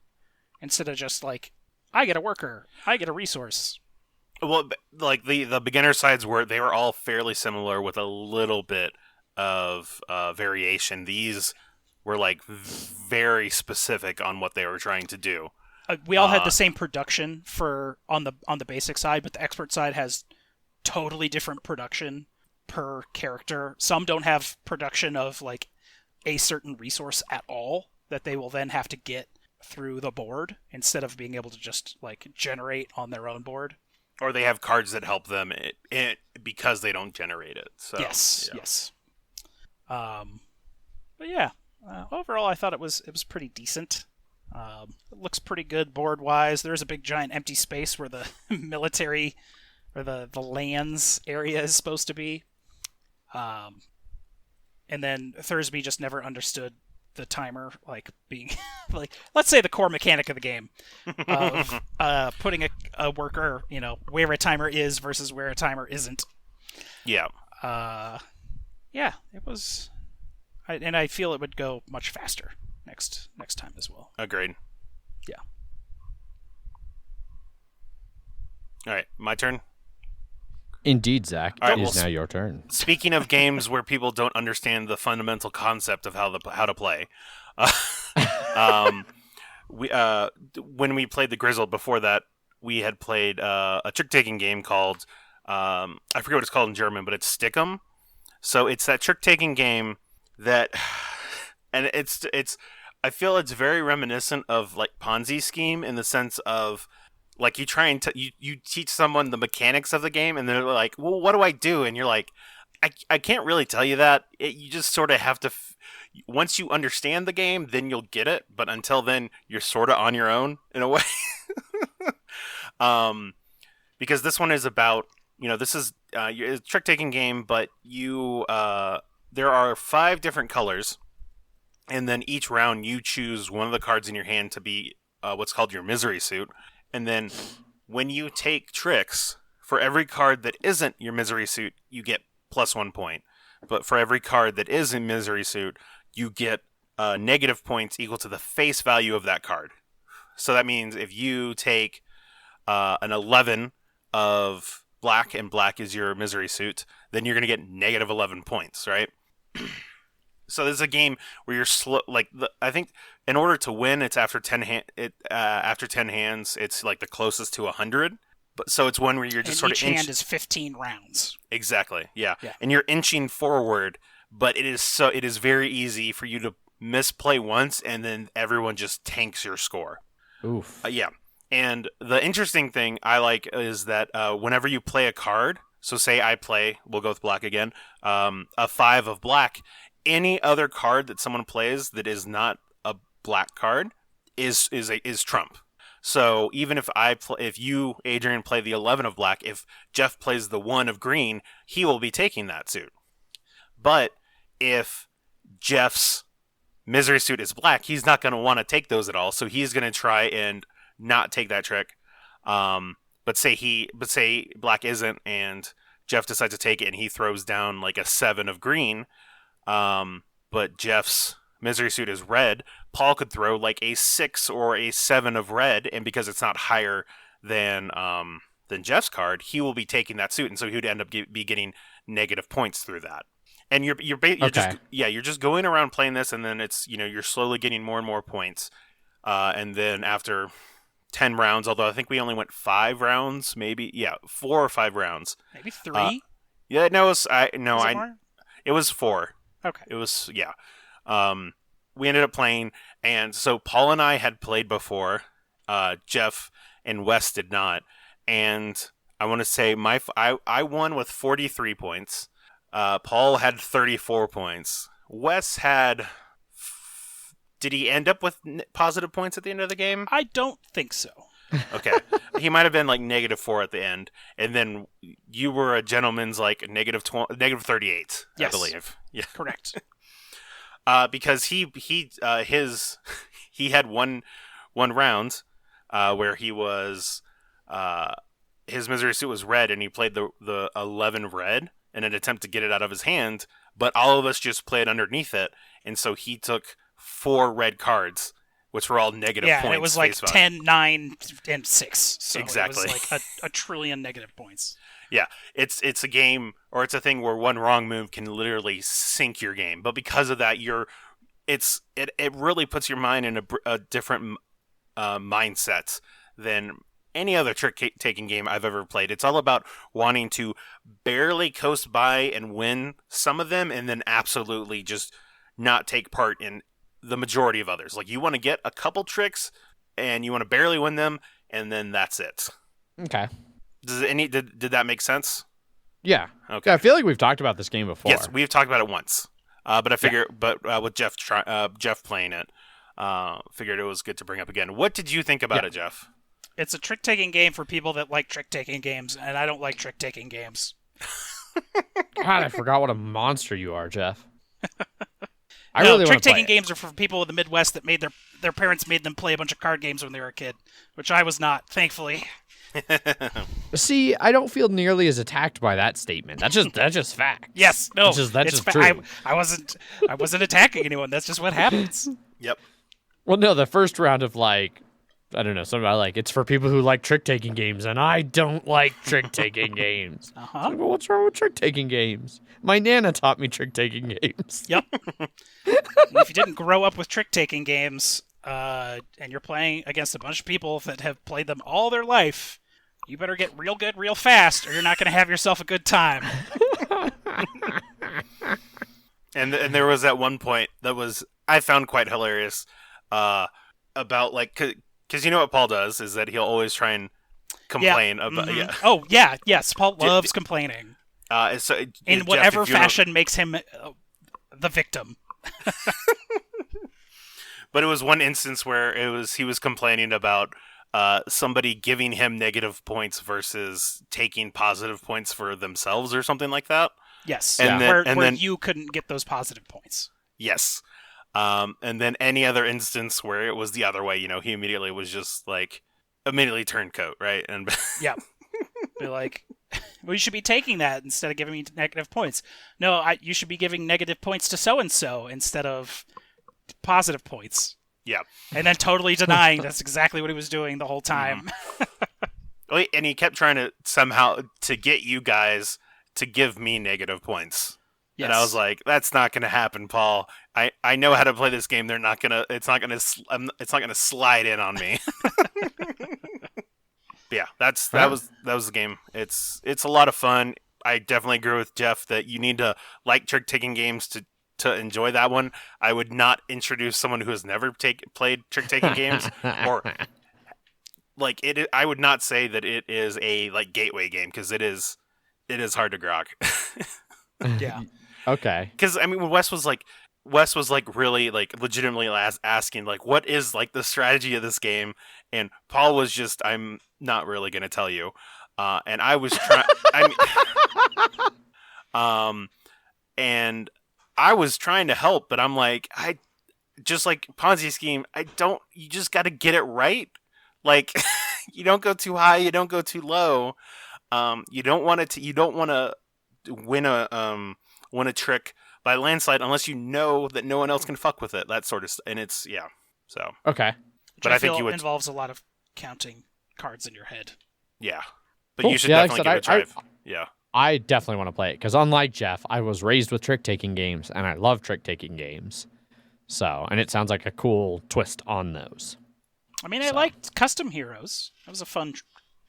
instead of just like, I get a worker, I get a resource. Well, like the beginner sides they were all fairly similar with a little bit of variation. These were like very specific on what they were trying to do. We all had the same production on the basic side, but the expert side has totally different production per character. Some don't have production of like a certain resource at all that they will then have to get through the board instead of being able to just like generate on their own board. Or they have cards that help them because they don't generate it. So, yes. But yeah, overall I thought it was pretty decent. It looks pretty good board-wise. There's a big giant empty space where the military or the lands area is supposed to be. And then Thursby just never understood the timer, like being like, let's say the core mechanic of the game of putting a worker, where a timer is versus where a timer isn't. Yeah. Yeah, it was, and I feel it would go much faster next time as well. Agreed. Yeah. All right, my turn. Indeed, Zach. All right, it is now your turn. Speaking of games where people don't understand the fundamental concept of how to play, when we played the Grizzled before that, we had played a trick-taking game called I forget what it's called in German, but it's Stickum. So it's that trick-taking game that, and it's I feel it's very reminiscent of like Ponzi scheme in the sense of, like, you try and you teach someone the mechanics of the game, and they're like, well, what do I do? And you're like, I can't really tell you that. You just sort of have to, once you understand the game, then you'll get it. But until then, you're sort of on your own in a way. Because this one is about, this is a trick-taking game, but there are 5 different colors, and then each round you choose one of the cards in your hand to be what's called your misery suit. And then when you take tricks, for every card that isn't your misery suit, you get +1 point. but for every card that is in Misery Suit, you get negative points equal to the face value of that card. So that means if you take an 11 of black, and black is your Misery Suit, then you're going to get negative 11 points, right? So this is a game where you're slow. I think in order to win, it's after 10 after 10 hands, it's like the closest to 100. But so it's one where you're just and sort each of hand is 15 rounds. Exactly. Yeah. And you're inching forward, but it is very easy for you to misplay once, and then everyone just tanks your score. Oof. Yeah. And the interesting thing I like is that whenever you play a card, so say I play, we'll go with black again, a 5 of black, any other card that someone plays that is not a black card is trump. So even if you, Adrian, play the 11 of black, if Jeff plays the 1 of green, he will be taking that suit. But if Jeff's Misery Suit is black, he's not going to want to take those at all. So he's going to try and not take that trick. But say black isn't, and Jeff decides to take it, and he throws down like a 7 of green. But Jeff's Misery Suit is red. Paul could throw like a 6 or a 7 of red, and because it's not higher than Jeff's card, he will be taking that suit, and so he would end up be getting negative points through that. And you're just going around playing this, and then it's you're slowly getting more and more points, and then after 10 rounds, although I think we only went 5 rounds, maybe 4 or 5 rounds, maybe 3. It was 4. Okay. It was we ended up playing, and so Paul and I had played before. Jeff and Wes did not, and I want to say I won with 43 points. Paul had 34 points. Wes had. Did he end up with positive points at the end of the game? I don't think so. Okay. He might have been like -4 at the end, and then you were a gentleman's like -38, yes. I believe. Yeah, correct. Because he had one round where he was his Misery Suit was red, and he played the 11 red in an attempt to get it out of his hand, but all of us just played underneath it, and so he took 4 red cards, which were all negative points. Yeah, it was like 10, 9, and 6. So exactly. It was like a trillion negative points. Yeah, it's a game, or it's a thing where one wrong move can literally sink your game. But because of that, it really puts your mind in a different mindset than any other trick-taking game I've ever played. It's all about wanting to barely coast by and win some of them, and then absolutely just not take part in the majority of others. Like, you want to get a couple tricks, and you want to barely win them, and then that's it. Okay. Did that make sense? Yeah. Okay. Yeah, I feel like we've talked about this game before. Yes, we've talked about it once. But I figure, with Jeff playing it, figured it was good to bring up again. What did you think about it, Jeff? It's a trick-taking game for people that like trick-taking games, and I don't like trick-taking games. God, I forgot what a monster you are, Jeff. Trick-taking games are for people in the Midwest that made their parents made them play a bunch of card games when they were a kid, which I was not, thankfully. See, I don't feel nearly as attacked by that statement. That's just fact. Yes, no, that's just true. I wasn't attacking anyone. That's just what happens. Yep. Well, no, the first round of I don't know, something I like. It's for people who like trick-taking games, and I don't like trick-taking games. Uh-huh. Well, what's wrong with trick-taking games? My Nana taught me trick-taking games. Yep. If you didn't grow up with trick-taking games, and you're playing against a bunch of people that have played them all their life, you better get real good real fast, or you're not going to have yourself a good time. And there was that one point that I found quite hilarious about because you know what Paul does is that he'll always try and complain about Oh yeah, yes, Paul loves complaining. In whatever fashion makes him the victim. But it was one instance where he was complaining about somebody giving him negative points versus taking positive points for themselves or something like that. Yes, and where you couldn't get those positive points. Yes. And then any other instance where it was the other way, he immediately was just immediately turned coat, right? And yeah, be like, Well, you should be taking that instead of giving me negative points. No, you should be giving negative points to so-and-so instead of positive points. Yeah. And then totally denying that's exactly what he was doing the whole time. And he kept trying to somehow to get you guys to give me negative points. Yes. And I was like, that's not going to happen, Paul. I know how to play this game. It's not going to slide in on me. Yeah, that was the game. It's a lot of fun. I definitely agree with Jeff that you need to like trick-taking games to enjoy that one. I would not introduce someone who has never played trick-taking games or like it. I would not say that it is a like gateway game because it is hard to grok. Yeah. Okay. Because I mean, when Wes was like really like legitimately asking like what is like the strategy of this game, and Paul was just I'm not really gonna tell you, and I was trying. And I was trying to help, but I'm like I just like Ponzi scheme. You just got to get it right. Like you don't go too high, you don't go too low. You don't want to win a trick by landslide unless you know that no one else can fuck with it. That sort of and it's so Okay. But I think it involves a lot of counting cards in your head. Yeah, but Cool. you should Yeah, definitely give it a try. Yeah, I definitely want to play it because unlike Jeff, I was raised with trick-taking games and I love trick-taking games. So, and it sounds like a cool twist on those. I mean, I liked Custom Heroes. That was a fun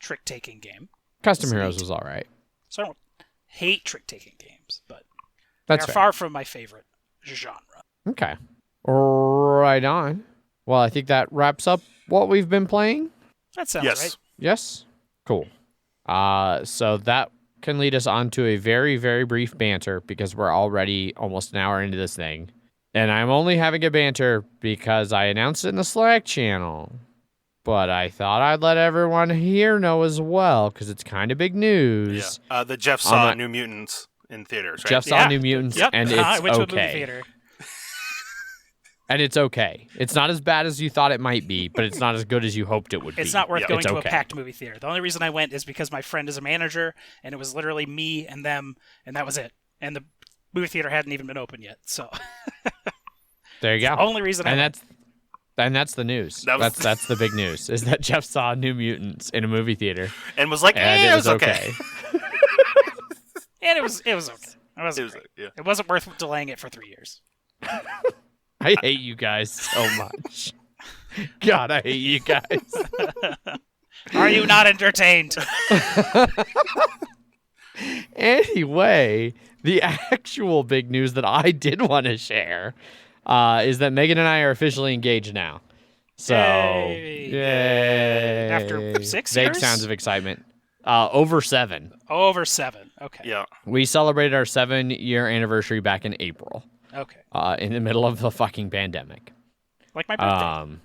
trick-taking game. Custom Heroes was all right. So I don't hate trick-taking games, but That's they're fair. far from my favorite genre. Okay. Right on. Well, I think that wraps up what we've been playing. That sounds right. Yes? Cool. So that can lead us on to a very, very brief banter because we're already almost an hour into this thing. And I'm only having a banter because I announced it in the Slack channel. But I thought I'd let everyone here know as well because it's kind of big news. Yeah. The Jeff saw New Mutants in theaters, right? Jeff saw New Mutants, and it's I went to a movie okay. theater. And it's okay. It's not as bad as you thought it might be, but it's not as good as you hoped it would be. It's not worth going It's to okay. a packed movie theater. The only reason I went is because my friend is a manager, and it was literally me and them, and that was it. And the movie theater hadn't even been open yet, so There you go. the only reason I went. That's the news. That's the big news. Is that Jeff saw New Mutants in a movie theater and was like, and it was okay. And it was okay. It wasn't worth delaying it for 3 years. I hate you guys so much. God, I hate you guys. Are you not entertained? Anyway, the actual big news that I did want to share is that Megan and I are officially engaged now. So, yay. After 6 Vague years? sounds of excitement. Over 7. Over 7. Okay. Yeah. We celebrated our 7-year anniversary back in April. Okay. In the middle of the fucking pandemic. Like my birthday.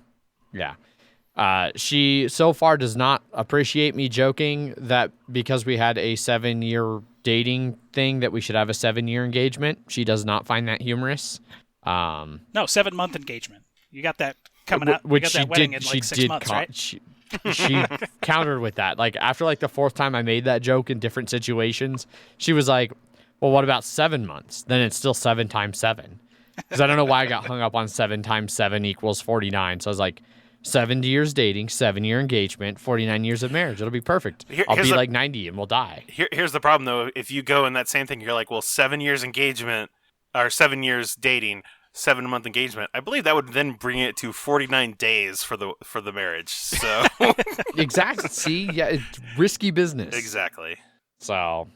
Yeah. She so far does not appreciate me joking that because we had a 7-year dating thing that we should have a 7-year engagement. She does not find that humorous. No, 7-month engagement. You got that coming up. Which you got she that wedding did. in She like 6 did. months, right? She countered with that. Like after like the 4th time I made that joke in different situations, she was like, "Well, what about 7 months? Then it's still 7 times 7." Because I don't know why I got hung up on 7 times 7 equals 49. So I was like, 70 years dating, 7-year engagement, 49 years of marriage. It'll be perfect. I'll be like 90 and we'll die. Here's the problem though. If you go in that same thing, you're like, well, 7 years engagement or 7 years dating, 7-month engagement. I believe that would then bring it to 49 days for the marriage. So Exactly. See, yeah, it's risky business. Exactly. So,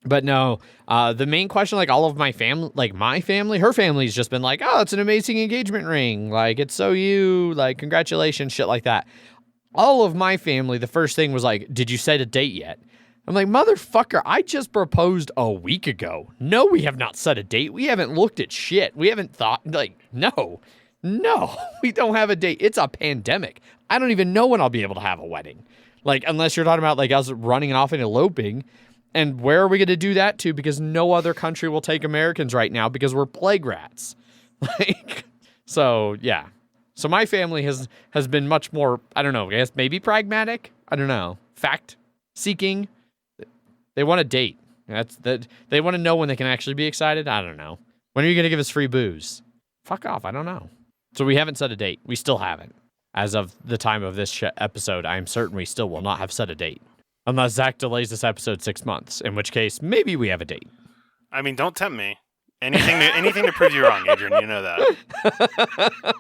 but no, the main question, like all of my family, like my family, her family's just been like, "Oh, it's an amazing engagement ring. Like it's so you, like congratulations," shit like that. All of my family, the first thing was like, "Did you set a date yet?" I'm like, "Motherfucker, I just proposed a week ago. No, we have not set a date. We haven't looked at shit. We haven't thought, like, no, we don't have a date. It's a pandemic. I don't even know when I'll be able to have a wedding. Like, unless you're talking about like us running off and eloping. And where are we going to do that to? Because no other country will take Americans right now because we're plague rats." Like, so yeah. So my family has been much more, I don't know, I guess maybe pragmatic. I don't know. Fact seeking. They want a date. That's that. They want to know when they can actually be excited. I don't know. When are you gonna give us free booze? Fuck off. I don't know. So we haven't set a date. We still haven't. As of the time of this episode, I am certain we still will not have set a date. Unless Zach delays this episode 6 months, in which case maybe we have a date. I mean, don't tempt me. Anything to prove you wrong, Adrian. You know that.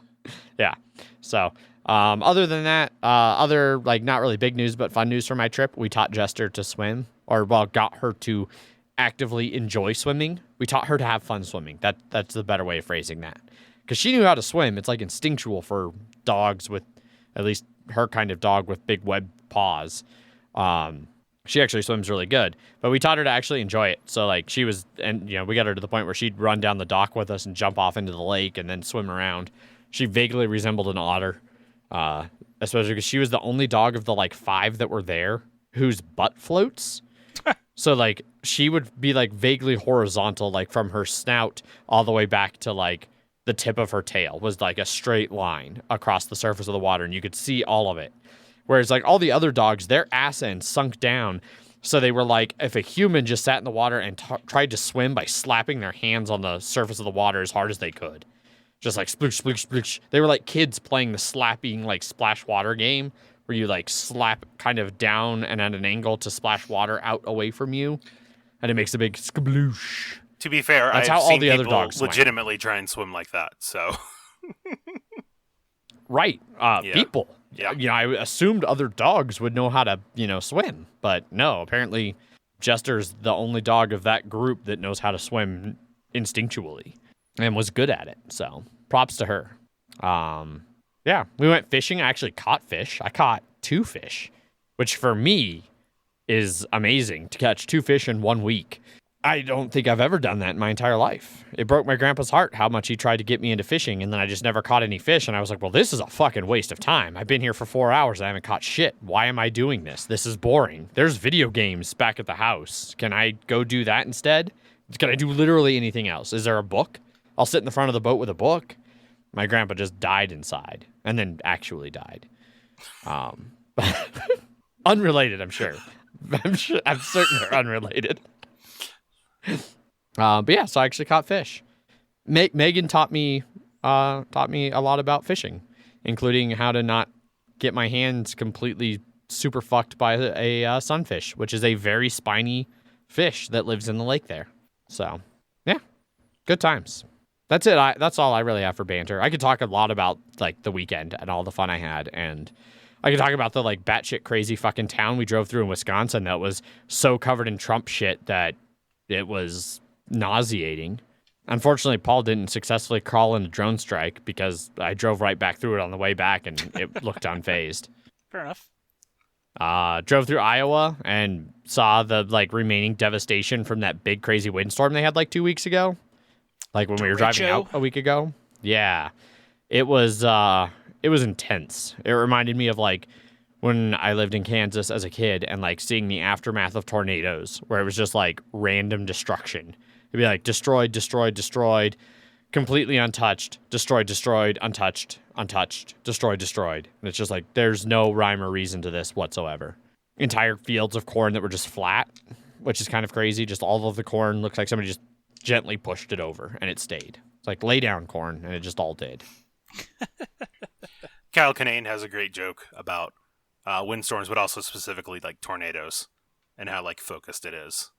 Yeah. So, other than that, other like not really big news, but fun news from my trip. We taught Jester to swim, or got her to actively enjoy swimming. We taught her to have fun swimming. That's the better way of phrasing that. Because she knew how to swim. It's like instinctual for dogs with, at least her kind of dog with big webbed paws. She actually swims really good, but we taught her to actually enjoy it. So like she was, and we got her to the point where she'd run down the dock with us and jump off into the lake and then swim around. She vaguely resembled an otter, especially because she was the only dog of the like 5 that were there whose butt floats. So like she would be like vaguely horizontal, like from her snout all the way back to like the tip of her tail was like a straight line across the surface of the water, and you could see all of it. Whereas like all the other dogs, their ass ends sunk down. So they were like, if a human just sat in the water and tried to swim by slapping their hands on the surface of the water as hard as they could. Just like sploosh, sploosh, sploosh. They were like kids playing the slapping like splash water game where you like slap kind of down and at an angle to splash water out away from you. And it makes a big sploosh. To be fair, That's I've how all seen the other people dogs swim. legitimately try and swim like that. So, Right. Yeah. People. Yeah. I assumed other dogs would know how to, swim. But no, apparently Jester's the only dog of that group that knows how to swim instinctually and was good at it. So props to her. Yeah, we went fishing. I actually caught fish. I caught 2 fish, which for me is amazing to catch 2 fish in 1 week. I don't think I've ever done that in my entire life. It broke my grandpa's heart how much he tried to get me into fishing, and then I just never caught any fish, and I was like, well, this is a fucking waste of time. I've been here for 4 hours. I haven't caught shit. Why am I doing this? This is boring. There's video games back at the house. Can I go do that instead? Can I do literally anything else? Is there a book? I'll sit in the front of the boat with a book. My grandpa just died inside, and then actually died. Unrelated, I'm sure. I'm certain they're unrelated. But yeah, so I actually caught fish. Megan taught me a lot about fishing, including how to not get my hands completely super fucked by a sunfish, which is a very spiny fish that lives in the lake there. So yeah, good times. That's it. That's all I really have for banter. I could talk a lot about like the weekend and all the fun I had, and I could talk about the like batshit crazy fucking town we drove through in Wisconsin that was so covered in Trump shit that it was nauseating. Unfortunately, Paul didn't successfully crawl in a drone strike because I drove right back through it on the way back and it looked unfazed. Fair enough. Drove through Iowa and saw the like remaining devastation from that big crazy windstorm they had like 2 weeks ago. Like when we were driving out a week ago. Yeah. It was intense. It reminded me of like when I lived in Kansas as a kid and like seeing the aftermath of tornadoes where it was just like random destruction. It'd be like destroyed, destroyed, destroyed, completely untouched, destroyed, destroyed, untouched, untouched, destroyed, destroyed. And it's just like there's no rhyme or reason to this whatsoever. Entire fields of corn that were just flat, which is kind of crazy. Just all of the corn looks like somebody just gently pushed it over and it stayed. It's like lay down corn and it just all did. Kyle Kinane has a great joke about windstorms, but also specifically like tornadoes and how like focused it is.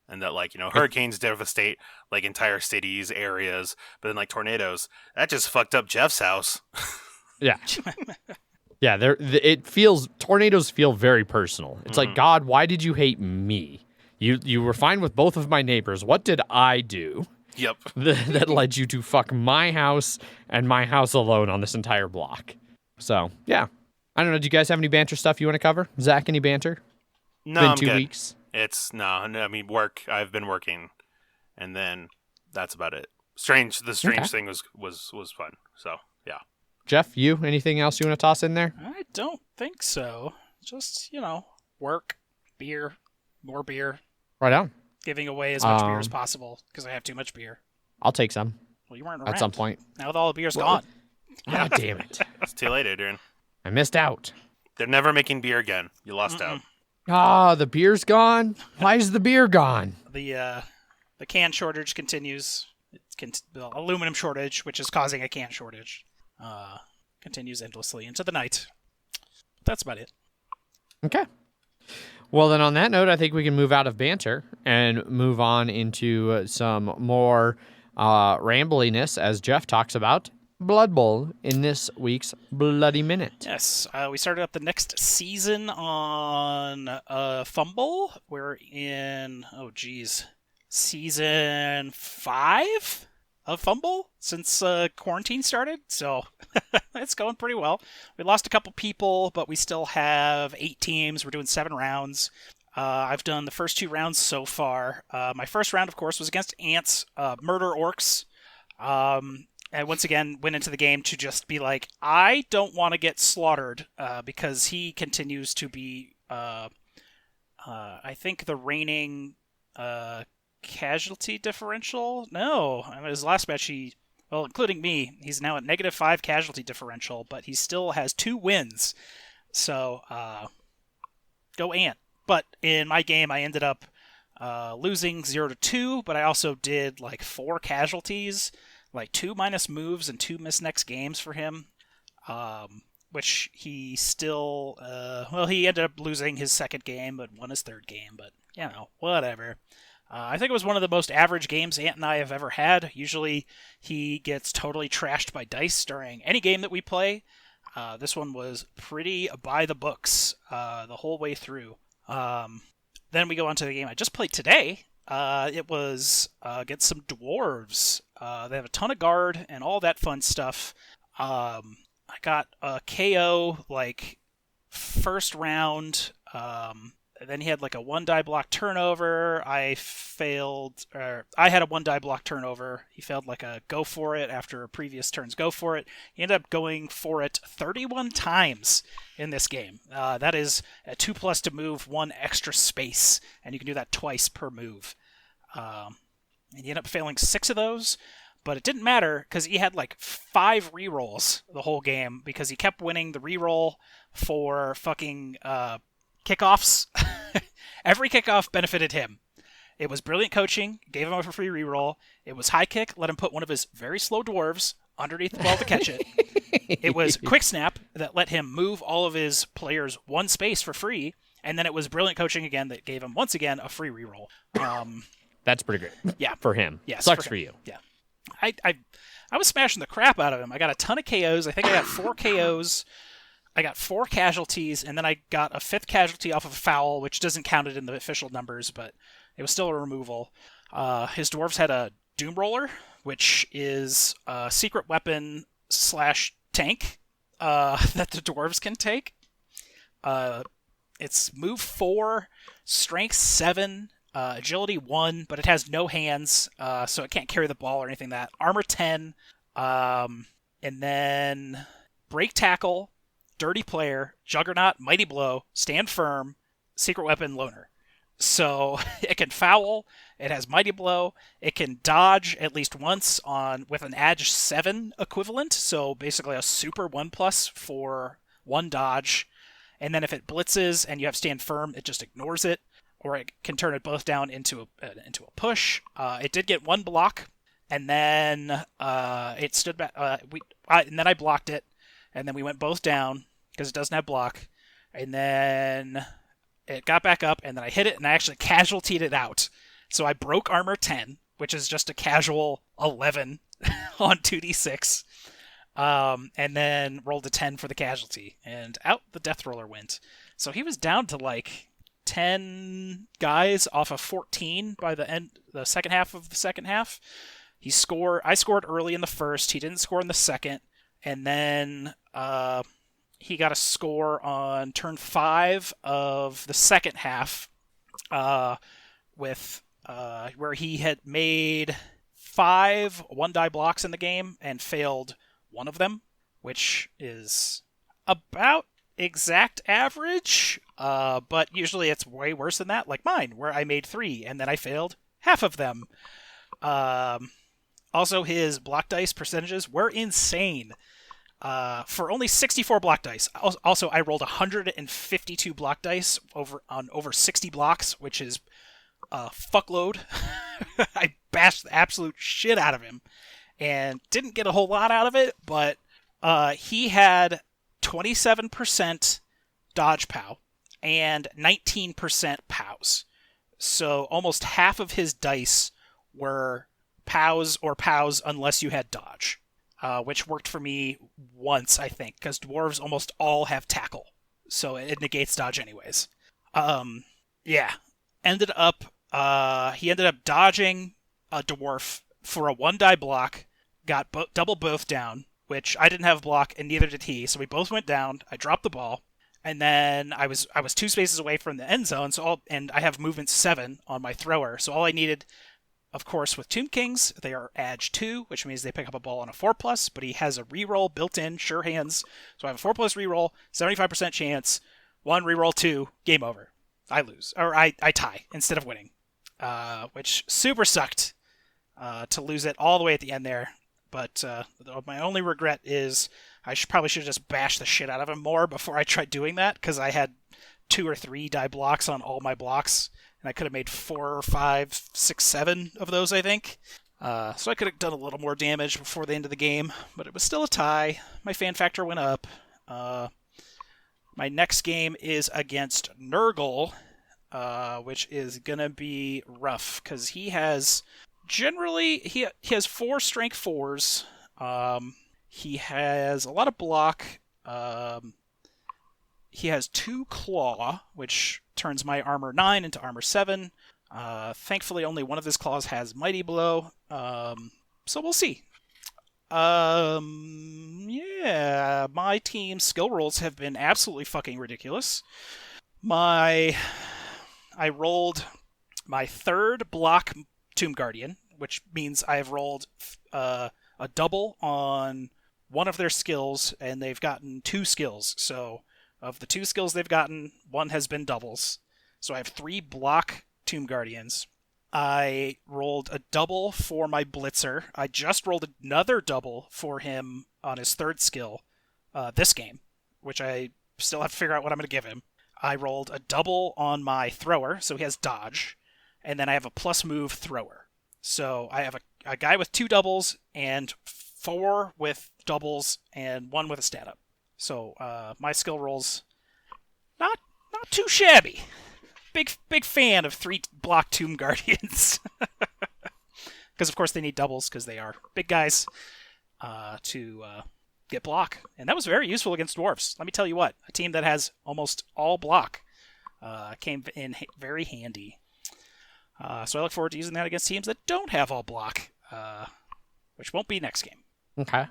And that like, hurricanes devastate like entire cities, areas, but then like tornadoes, that just fucked up Jeff's house. Yeah. Yeah, tornadoes feel very personal. It's like, God, why did you hate me? You were fine with both of my neighbors. What did I do? Yep. That led you to fuck my house and my house alone on this entire block. So, yeah. I don't know. Do you guys have any banter stuff you want to cover? Zach, any banter? No, been I'm 2 good. weeks. I mean, work. I've been working, and then that's about it. The strange thing was fun. So, yeah. Jeff, you? Anything else you want to toss in there? I don't think so. Just, work, beer, more beer. Right on. Giving away as much beer as possible because I have too much beer. I'll take some. Well, you weren't around. At some point. Now with all the beer's gone. God damn it. It's too late, Adrian. I missed out. They're never making beer again. You lost out. Ah, the beer's gone? Why is the beer gone? The can shortage continues. The aluminum shortage, which is causing a can shortage, continues endlessly into the night. That's about it. Okay. Well, then on that note, I think we can move out of banter and move on into some more rambliness, as Jeff talks about Blood Bowl in this week's Bloody Minute. Yes, we started up the next season on Fumble. We're in, season 5 of Fumble since quarantine started, so it's going pretty well. We lost a couple people, but we still have 8 teams. We're doing 7 rounds. I've done the first 2 rounds so far. My first round, of course, was against Ants, Murder Orcs. And once again, went into the game to just be like, I don't want to get slaughtered, because he continues to be, I think, the reigning casualty differential? No. I mean, his last match, including me, he's now at -5 casualty differential, but he still has 2 wins. So, go Ant. But in my game, I ended up losing 0-2, but I also did 4 casualties, 2 minus moves and 2 miss next games for him, which he still, he ended up losing his second game, but won his third game, but, whatever. I think it was one of the most average games Ant and I have ever had. Usually he gets totally trashed by dice during any game that we play. This one was pretty by the books the whole way through. Then we go on to the game I just played today. It was against some dwarves. They have a ton of guard and all that fun stuff. I got a KO first round. Then he had a 1-die block turnover. I had a 1-die block turnover. He failed a go for it after a previous turn's go for it. He ended up going for it 31 times in this game. That is a 2+ to move 1 extra space, and you can do that twice per move. And he ended up failing 6 of those, but it didn't matter because he had 5 rerolls the whole game because he kept winning the reroll for fucking kickoffs. Every kickoff benefited him. It was brilliant coaching, gave him a free reroll. It was high kick, let him put one of his very slow dwarves underneath the ball to catch it. It was quick snap that let him move all of his players 1 space for free. And then it was brilliant coaching again that gave him, once again, a free reroll. That's pretty great. Yeah. For him. Yes, Sucks for you. Yeah. I was smashing the crap out of him. I got a ton of KOs. I think I got 4 KOs. I got 4 casualties, and then I got a 5th casualty off of a foul, which doesn't count it in the official numbers, but it was still a removal. His dwarves had a Doom Roller, which is a secret weapon / tank that the dwarves can take. It's move 4, strength 7, agility 1, but it has no hands, so it can't carry the ball or anything like that. Armor 10, and then break tackle, dirty player, juggernaut, mighty blow, stand firm, secret weapon, loner. So it can foul, it has mighty blow, it can dodge at least once with an edge 7 equivalent, so basically a super 1+ for 1 dodge. And then if it blitzes and you have stand firm, it just ignores it, or it can turn it both down into a push. It did get 1 block, and then it stood back. And then I blocked it, and then we went both down because it doesn't have block. And then it got back up, and then I hit it, and I actually casualtied it out. So I broke armor 10, which is just a casual 11 on 2d6. And then rolled a 10 for the casualty, and out the death roller went. So he was down to 10 guys off of 14 by the second half of the second half. I scored early in the first. He didn't score in the second, and then he got a score on turn 5 of the second half, with where he had made 5 1-die blocks in the game and failed 1 of them, which is about exact average, but usually it's way worse than that, like mine, where I made 3 and then I failed half of them. Also, his block dice percentages were insane. for only 64 block dice. Also, I rolled 152 block dice over 60 blocks, which is a fuckload. I bashed the absolute shit out of him and didn't get a whole lot out of it, but he had 27% dodge POW and 19% POWs. So almost half of his dice were POWs or POWs unless you had dodge, which worked for me once, I think, because dwarves almost all have tackle, so it negates dodge anyways. Yeah. He ended up dodging a dwarf for a 1-die block, got double both down, which I didn't have block and neither did he, so we both went down. I dropped the ball, and then I was 2 spaces away from the end zone, and I have movement 7 on my thrower, so all I needed, of course, with Tomb Kings, they are Edge 2, which means they pick up a ball on a 4+, but he has a reroll built in, sure hands, so I have a 4+ reroll, 75% chance, 1 reroll 2, game over. I lose, or I tie instead of winning, which super sucked to lose it all the way at the end there. But my only regret is I probably should have just bashed the shit out of him more before I tried doing that, because I had 2 or 3 die blocks on all my blocks, and I could have made 4, 5, 6, 7 of those, I think. So I could have done a little more damage before the end of the game, but it was still a tie. My fan factor went up. My next game is against Nurgle, which is going to be rough, because he has... Generally, he has 4 strength 4s. He has a lot of block. He has 2 claw, which turns my armor 9 into armor 7. Thankfully, only one of his claws has mighty blow. So we'll see. Yeah, my team's skill rolls have been absolutely fucking ridiculous. I rolled my 3rd block Tomb Guardian, which means I've rolled a double on one of their skills, and they've gotten 2 skills. So of the 2 skills they've gotten, 1 has been doubles. So I have 3 block Tomb Guardians. I rolled a double for my Blitzer. I just rolled another double for him on his 3rd skill this game, which I still have to figure out what I'm going to give him. I rolled a double on my Thrower, so he has dodge. And then I have a plus move thrower. So I have a guy with 2 doubles and 4 with doubles and 1 with a stat up. So my skill rolls not too shabby. Big fan of 3 block Tomb Guardians. Because of course they need doubles because they are big guys to get block. And that was very useful against dwarves. Let me tell you what, a team that has almost all block came in very handy. So I look forward to using that against teams that don't have all block, which won't be next game. Okay.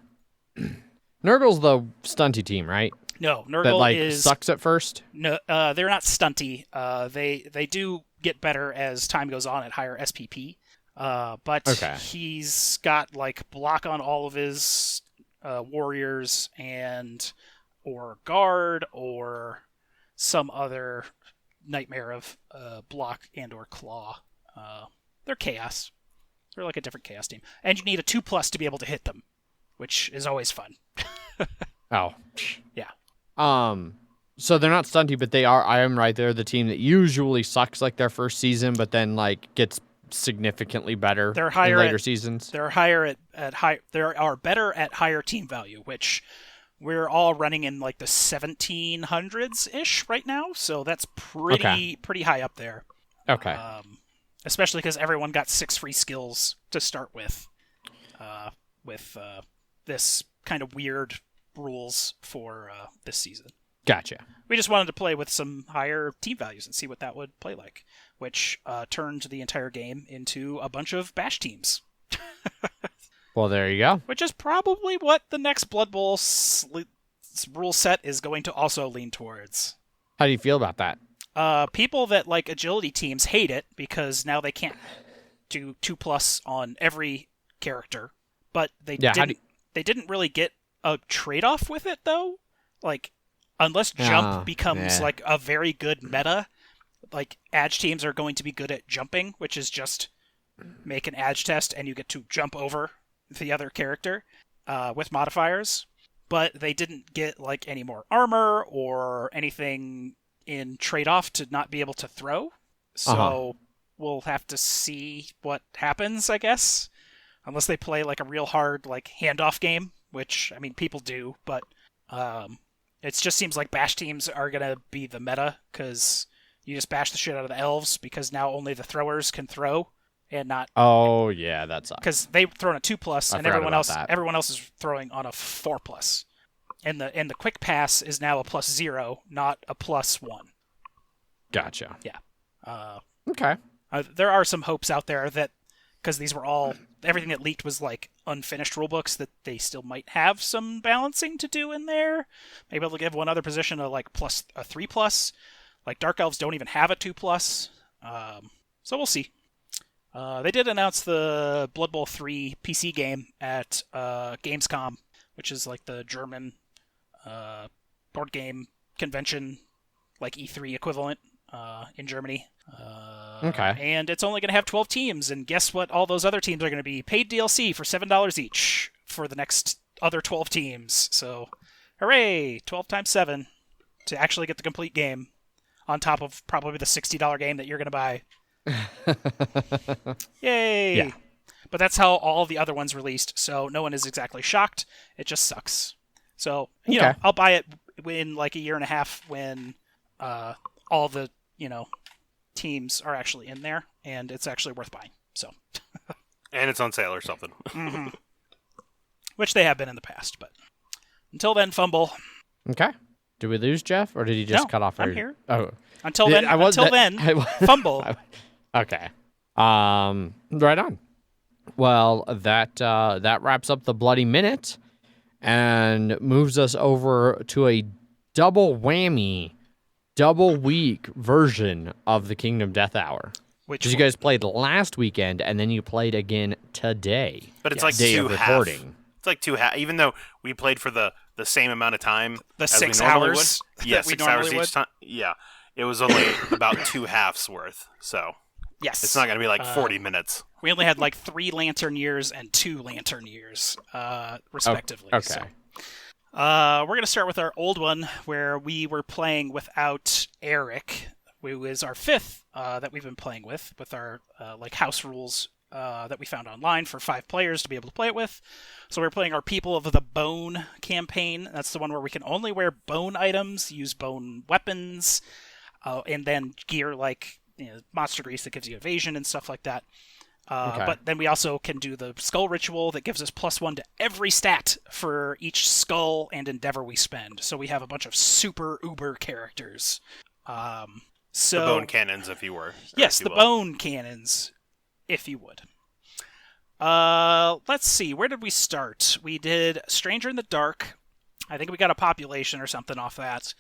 Nurgle's the stunty team, right? No, Nurgle that, like, is... sucks at first? No, they're not stunty. They do get better as time goes on at higher SPP. But okay. He's got, like, block on all of his warriors or guard or some other nightmare of block and or claw. They're chaos. They're like a different chaos team. And you need a 2+ to be able to hit them, which is always fun. Oh. Yeah. So they're not stunty, but they are, I am right, they're the team that usually sucks like their first season, but then like gets significantly better they're higher in later at, seasons. They're higher at high. They are better at higher team value, which we're all running in like the 1700s ish right now. So that's pretty high up there. Okay. Especially because everyone got 6 free skills to start with this kind of weird rules for this season. Gotcha. We just wanted to play with some higher team values and see what that would play like, which turned the entire game into a bunch of bash teams. Well, there you go. Which is probably what the next Blood Bowl rule set is going to also lean towards. How do you feel about that? People that like agility teams hate it because now they can't do 2+ on every character, but they didn't really get a trade-off with it, though. Like, unless jump becomes like a very good meta, like edge teams are going to be good at jumping, which is just make an edge test and you get to jump over the other character with modifiers. but they didn't get like any more armor or anything in trade-off to not be able to throw. So we'll have to see what happens, I guess. Unless they play like a real hard like handoff game, which I mean people do, but it just seems like bash teams are gonna be the meta because you just bash the shit out of the elves because now only the throwers can throw and not. Oh yeah, that sucks. Because they throw on a 2+, and everyone else is throwing on a 4+. And the quick pass is now a +0, not a +1. Gotcha. Yeah. Okay. There are some hopes out there that because these were all everything that leaked was like unfinished rulebooks that they still might have some balancing to do in there. Maybe they'll give one other position a like a 3+. Like Dark Elves don't even have a 2+. So we'll see. They did announce the Blood Bowl 3 PC game at Gamescom, which is like the German board game convention, like E3 equivalent in Germany. Okay. And it's only going to have 12 teams, and guess what all those other teams are going to be? Paid DLC for $7 each for the next other 12 teams. So, hooray! 12 times 7 to actually get the complete game on top of probably the $60 game that you're going to buy. Yay! Yeah. But that's how all the other ones released, so no one is exactly shocked. It just sucks. So, you know, I'll buy it in like a year and a half when all the, teams are actually in there, and it's actually worth buying. So, and it's on sale or something. Mm-hmm. Which they have been in the past, but until then, fumble. Okay. Did we lose Jeff, or did he just cut off? I'm here. Oh, Until then, fumble. Okay. Right on. Well, that wraps up the Bloody Minute and moves us over to a double whammy, double week version of the Kingdom Death Hour. Which you guys played last weekend, and then you played again today. But it's like day two of half. recording. It's like two half. Even though we played for the same amount of time, the as 6 we normally hours. Would. Yeah, 6 hours each time. Yeah, it was only about 2 halves worth. So yes, it's not going to be like 40 minutes. We only had like 3 lantern years and 2 lantern years, respectively. Okay. So. We're going to start with our old one, where we were playing without Eric, who was our 5th that we've been playing with our like house rules that we found online for 5 players to be able to play it with. So we're playing our People of the Bone campaign. That's the one where we can only wear bone items, use bone weapons, and then gear like monster grease that gives you evasion and stuff like that. But then we also can do the skull ritual that gives us +1 to every stat for each skull and endeavor we spend. So we have a bunch of super uber characters. The bone cannons, if you were. Yes, the bone cannons, if you would. Let's see. Where did we start? We did Stranger in the Dark. I think we got a population or something off that.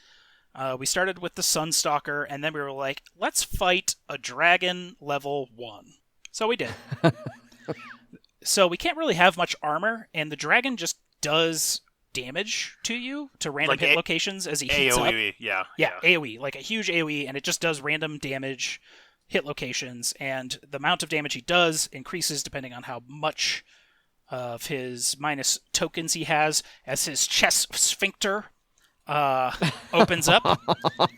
We started with the Sunstalker, and then we were like, let's fight a dragon level 1. So we did. So we can't really have much armor, and the dragon just does damage to you, to random hit locations as he heats AoE, up. Yeah, AoE, like a huge AoE, and it just does random damage, hit locations, and the amount of damage he does increases depending on how much of his minus tokens he has as his chest sphincter opens up.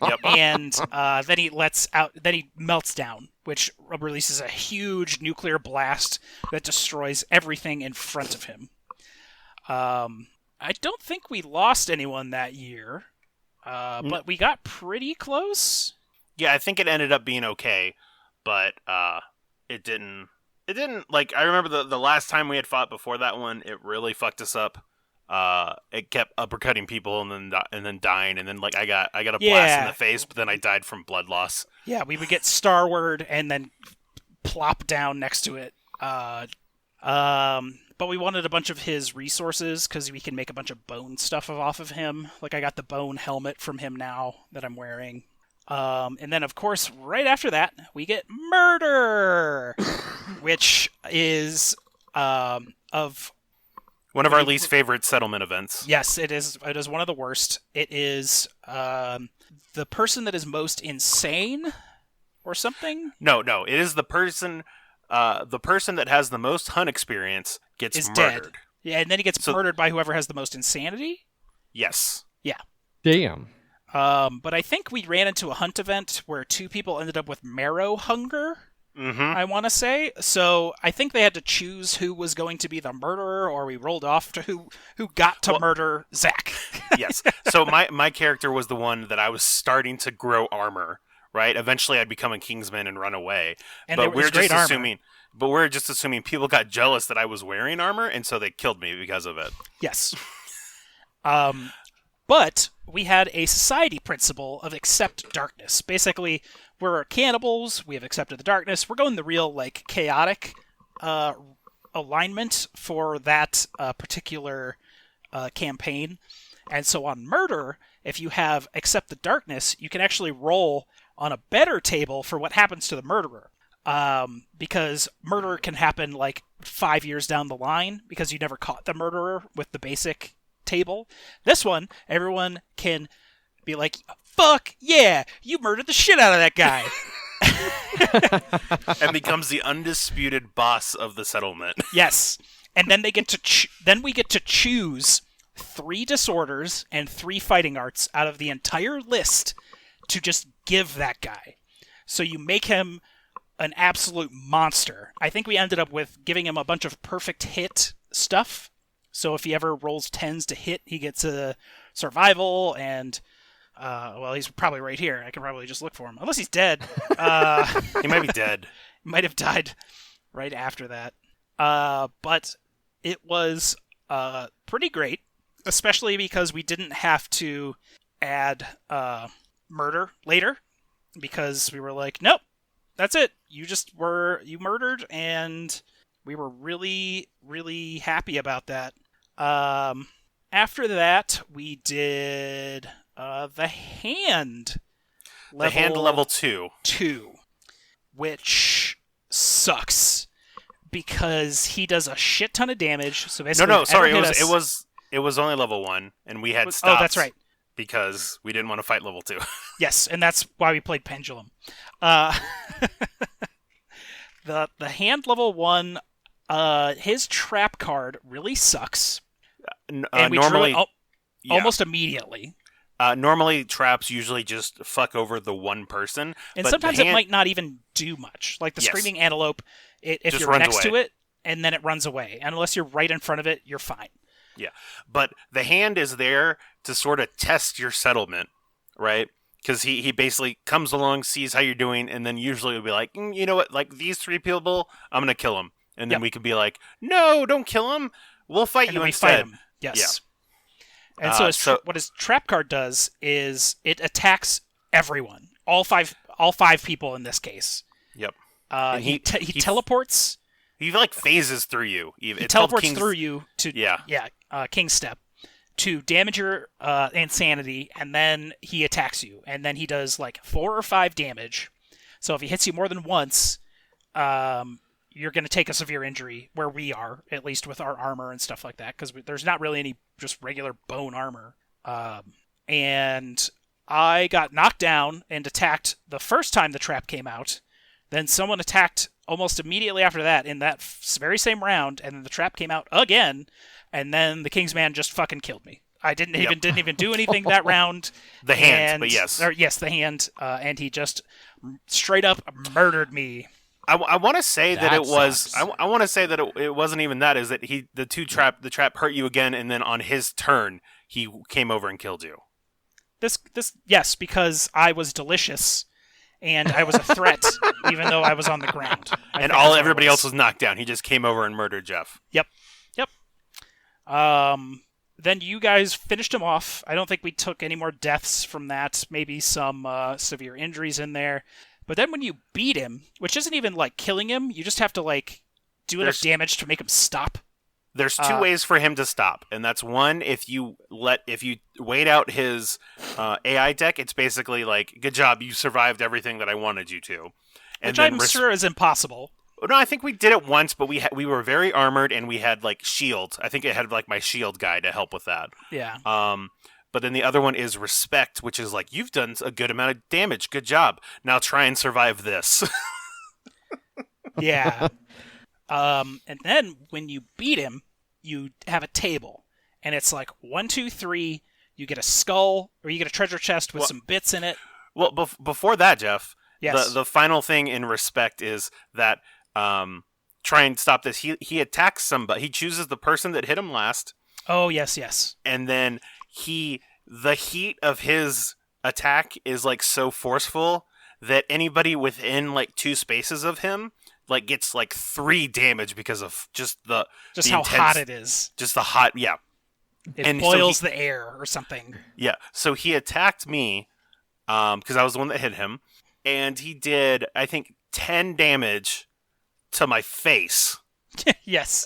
Yep. And then he melts down, which releases a huge nuclear blast that destroys everything in front of him. I don't think we lost anyone that year, but we got pretty close. Yeah, I think it ended up being okay, but it didn't. It didn't, like, I remember the last time we had fought before that one, it really fucked us up. It kept uppercutting people and then dying, and then like I got a blast in the face, but then I died from blood loss. Yeah, we would get Starward and then plop down next to it. But we wanted a bunch of his resources because we can make a bunch of bone stuff off of him. Like I got the bone helmet from him now that I'm wearing. And then, of course, right after that, we get Murder, which is of one of our least favorite settlement events. Yes, it is. It is one of the worst. It is the person that is most insane, or something. No. It is the person. The person that has the most hunt experience gets murdered. Dead. Yeah, and then he gets murdered by whoever has the most insanity. Yes. Yeah. Damn. But I think we ran into a hunt event where 2 people ended up with marrow hunger. Mm-hmm. I want to say. So I think they had to choose who was going to be the murderer, or we rolled off to who got to murder Zach. Yes. So my character was the one that I was starting to grow armor, right? Eventually I'd become a Kingsman and run away. And but it was great armor. We're just assuming people got jealous that I was wearing armor, and so they killed me because of it. Yes. But we had a society principle of accept darkness. Basically, we're cannibals. We have accepted the darkness. We're going the real, like, chaotic alignment for that particular campaign. And so on murder, if you have accept the darkness, you can actually roll on a better table for what happens to the murderer. Because murder can happen, like, 5 years down the line because you never caught the murderer with the basic table. This one, everyone can be like, fuck yeah, you murdered the shit out of that guy. And becomes the undisputed boss of the settlement. Yes. And then they get to then we get to choose 3 disorders and 3 fighting arts out of the entire list to just give that guy. So you make him an absolute monster. I think we ended up with giving him a bunch of perfect hit stuff. So if he ever rolls 10s to hit, he gets a survival, and, well, he's probably right here. I can probably just look for him. Unless he's dead. He might be dead. Might have died right after that. But it was pretty great, especially because we didn't have to add murder later, because we were like, nope, that's it. You murdered, and we were really, really happy about that. After that, we did the hand level. The hand level 2. 2, which sucks because he does a shit ton of damage. So basically, No, sorry, it was only level 1, and we had stopped. Oh, that's right. Because we didn't want to fight level 2. Yes, and that's why we played Pendulum. The hand level 1, his trap card really sucks. And we normally, drew it almost immediately. Normally, traps usually just fuck over the one person. And sometimes it might not even do much. Like the Screaming Antelope, if you're next to it, and then it runs away. And unless you're right in front of it, you're fine. Yeah, but the hand is there to sort of test your settlement, right? Because he basically comes along, sees how you're doing, and then usually will be like, you know what, like these 3 people, I'm going to kill them. And then we could be like, no, don't kill them. We'll fight you instead. Fight him. Yes. Yeah. And so what his trap card does is it attacks everyone. All five people in this case. Yep. He teleports. He like phases through you. He teleports through you to King's Step to damage your insanity, and then he attacks you, and then he does like 4 or 5 damage. So if he hits you more than once, you're going to take a severe injury, where we are, at least with our armor and stuff like that, because there's not really any just regular bone armor. And I got knocked down and attacked the first time the trap came out. Then someone attacked almost immediately after that in that very same round, and then the trap came out again, and then the Kingsman just fucking killed me. I didn't even do anything that round. The hand, but yes. Yes, the hand, and he just straight up murdered me. I want to say that it was. I want to say that it wasn't even that. Is that the trap hurt you again, and then on his turn he came over and killed you. Yes, because I was delicious, and I was a threat, even though I was on the ground. And everybody else was knocked down. He just came over and murdered Jeff. Yep. Then you guys finished him off. I don't think we took any more deaths from that. Maybe some severe injuries in there. But then when you beat him, which isn't even like killing him, you just have to like do enough damage to make him stop. There's 2 ways for him to stop, and that's one, if you wait out his AI deck, it's basically like, good job, you survived everything that I wanted you to. Which I'm sure is impossible. No, I think we did it once, but we were very armored, and we had like shield. I think it had like my shield guy to help with that. Yeah. But then the other one is respect, which is like, you've done a good amount of damage. Good job. Now try and survive this. Yeah. And then when you beat him, you have a table. And it's like 1, 2, 3, you get a skull, or you get a treasure chest with some bits in it. Well, before that, Jeff, Yes. the final thing in respect is that try and stop this. He attacks somebody. He chooses the person that hit him last. Oh, yes. And then the heat of his attack is like so forceful that anybody within like 2 spaces of him like gets like 3 damage because of just the how intense, hot it is. Just the hot, yeah. It boils the air or something. Yeah. So he attacked me because I was the one that hit him, and he did, I think, 10 damage to my face. Yes.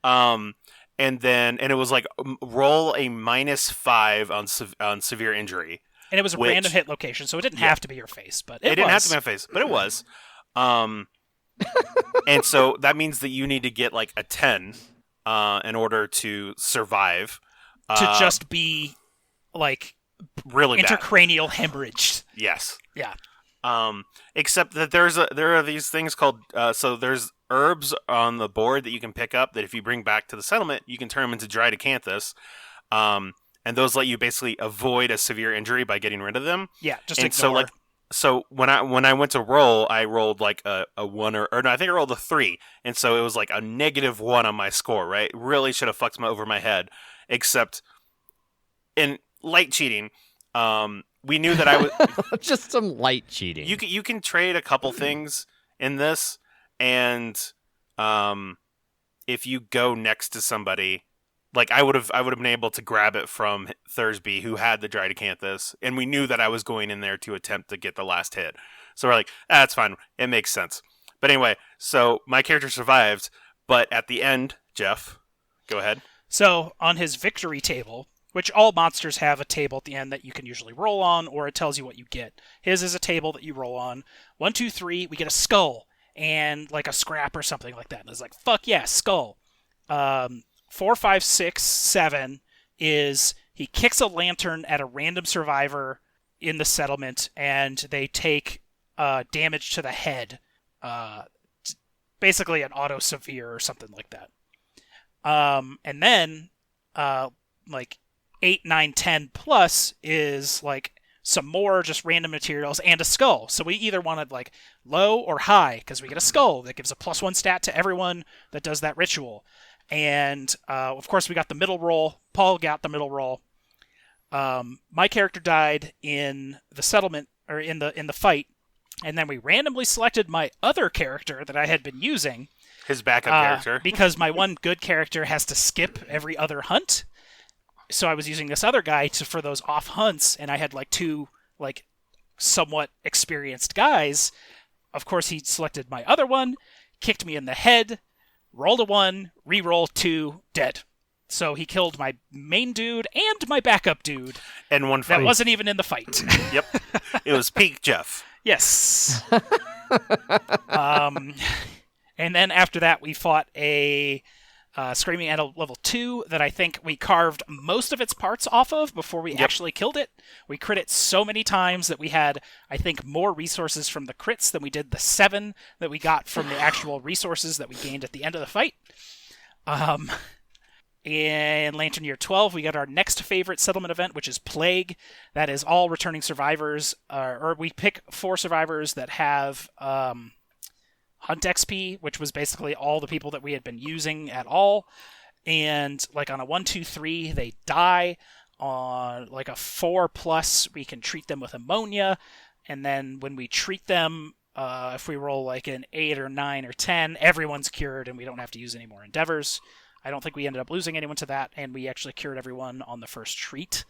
And it was like roll a -5 on severe injury. And it was a random hit location, so it didn't have to be your face, but it didn't have to be my face, but it was. And so that means that you need to get like a 10 in order to survive. To just be like really intracranial hemorrhaged. Yes. Yeah. Except that there are these things called so there's herbs on the board that you can pick up that if you bring back to the settlement, you can turn them into dried acanthus. And those let you basically avoid a severe injury by getting rid of them. Yeah, just and ignore. So when I went to roll, I rolled like a 1 or no, I think I rolled a 3, and so it was like a -1 on my score. Right, really should have fucked over my head. Except in light cheating, we knew that I was just some light cheating. You can trade a couple things in this, and if you go next to somebody. Like I would have been able to grab it from Thursby, who had the dried acanthus, and we knew that I was going in there to attempt to get the last hit. So we're like, that's fine, it makes sense. But anyway, so my character survived, but at the end, Jeff, go ahead. So on his victory table, which all monsters have a table at the end that you can usually roll on, or it tells you what you get. His is a table that you roll on. 1, 2, 3, we get a skull and like a scrap or something like that. And it's like, fuck yeah, skull. 4, 5, 6, 7 is he kicks a lantern at a random survivor in the settlement, and they take damage to the head. Basically an auto severe or something like that. And then like 8, 9, 10 plus is like some more just random materials and a skull. So we either wanted like low or high because we get a skull that gives a +1 stat to everyone that does that ritual. And, of course, we got the middle roll. Paul got the middle roll. My character died in the settlement, or in the fight, and then we randomly selected my other character that I had been using. His backup character. Because my one good character has to skip every other hunt. So I was using this other guy for those off hunts, and I had like 2, like, somewhat experienced guys. Of course, he selected my other one, kicked me in the head, rolled a 1, re-roll 2, dead. So he killed my main dude and my backup dude. And one fight. That wasn't even in the fight. Yep. It was peak Jeff. Yes. And then after that, we fought a Screaming Antelope level 2 that I think we carved most of its parts off of before we actually killed it. We crit it so many times that we had, I think, more resources from the crits than we did the 7 that we got from the actual resources that we gained at the end of the fight. In Lantern Year 12, we got our next favorite settlement event, which is Plague. That is all returning survivors, or we pick 4 survivors that have Hunt XP, which was basically all the people that we had been using at all. And like on a 1, 2, 3, they die. On like a 4+, we can treat them with ammonia. And then when we treat them, if we roll like an 8 or 9 or 10, everyone's cured and we don't have to use any more endeavors. I don't think we ended up losing anyone to that, and we actually cured everyone on the first treat.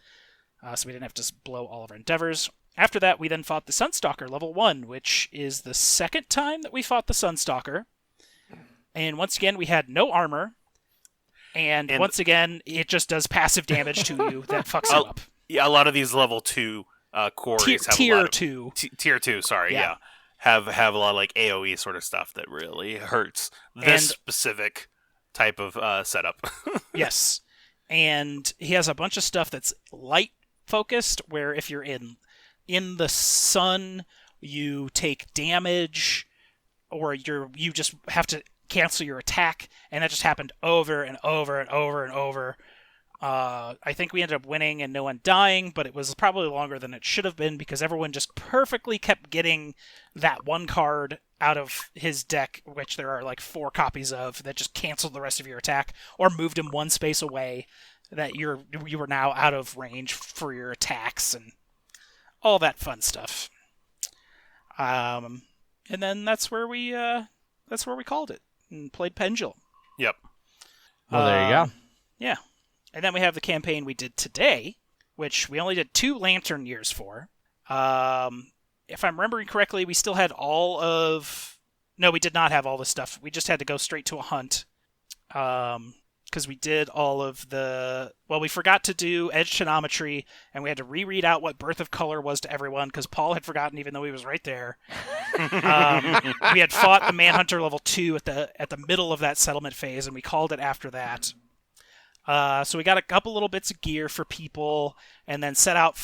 So we didn't have to blow all of our endeavors. After that, we then fought the Sunstalker, level 1, which is the second time that we fought the Sunstalker. And once again, we had no armor. And once again, it just does passive damage to you that fucks you up. Yeah, a lot of these level 2 quarries have tier a lot of... 2. Tier 2, sorry, yeah. Have a lot of like AoE sort of stuff that really hurts this specific type of setup. Yes. And he has a bunch of stuff that's light focused, where if you're in the sun, you take damage, or you just have to cancel your attack, and that just happened over and over and over and over. I think we ended up winning and no one dying, but it was probably longer than it should have been because everyone just perfectly kept getting that one card out of his deck, which there are like 4 copies of, that just canceled the rest of your attack or moved him one space away, that you were now out of range for your attacks and all that fun stuff. And then that's where we called it and played Pendulum. Yep. Well, there you go. Yeah. And then we have the campaign we did today, which we only did 2 lantern years for. If I'm remembering correctly, we still had all of... No, we did not have all the stuff. We just had to go straight to a hunt. Because we did all of the... Well, we forgot to do edge genometry, and we had to reread out what Birth of Color was to everyone, because Paul had forgotten even though he was right there. We had fought the Manhunter level 2 at the middle of that settlement phase, and we called it after that. So we got a couple little bits of gear for people, and then set out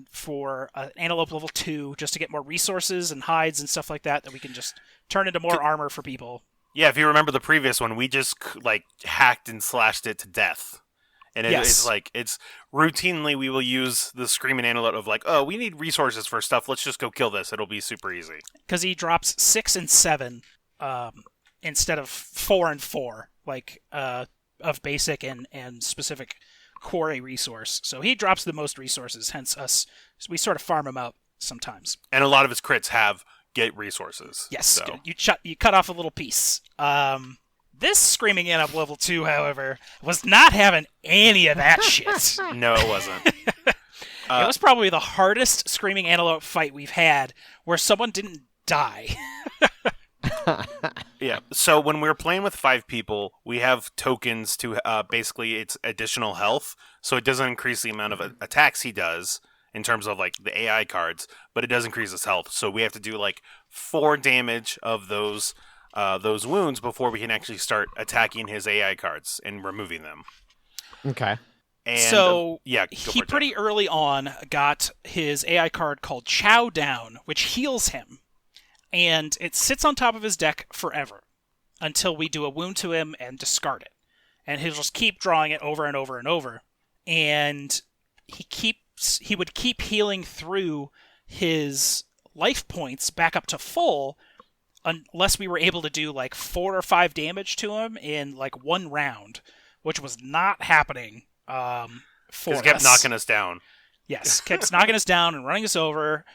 for Antelope level 2 just to get more resources and hides and stuff like that we can just turn into more armor for people. Yeah, if you remember the previous one, we just hacked and slashed it to death. And it's routinely we will use the Screaming Antelope of oh, we need resources for stuff. Let's just go kill this. It'll be super easy. Because he drops 6 and 7 instead of 4 and 4. Of basic and specific quarry resource. So he drops the most resources, hence us. We sort of farm him out sometimes. And a lot of his crits get resources. Yes, so. you cut off a little piece. This Screaming Antelope level 2, however, was not having any of that shit. No, it wasn't. It was probably the hardest Screaming Antelope fight we've had where someone didn't die. Yeah, so when we're playing with 5 people, we have tokens to basically it's additional health, so it doesn't increase the amount of attacks he does in terms of the AI cards, but it does increase his health. So we have to do 4 damage of those wounds before we can actually start attacking his AI cards and removing them. Okay. And so he pretty early on got his AI card called Chow Down, which heals him. And it sits on top of his deck forever until we do a wound to him and discard it. And he'll just keep drawing it over and over and over. And he would keep healing through his life points back up to full unless we were able to do 4 or 5 damage to him in one round, which was not happening for us. He kept knocking us down. Yes, kept knocking us down and running us over.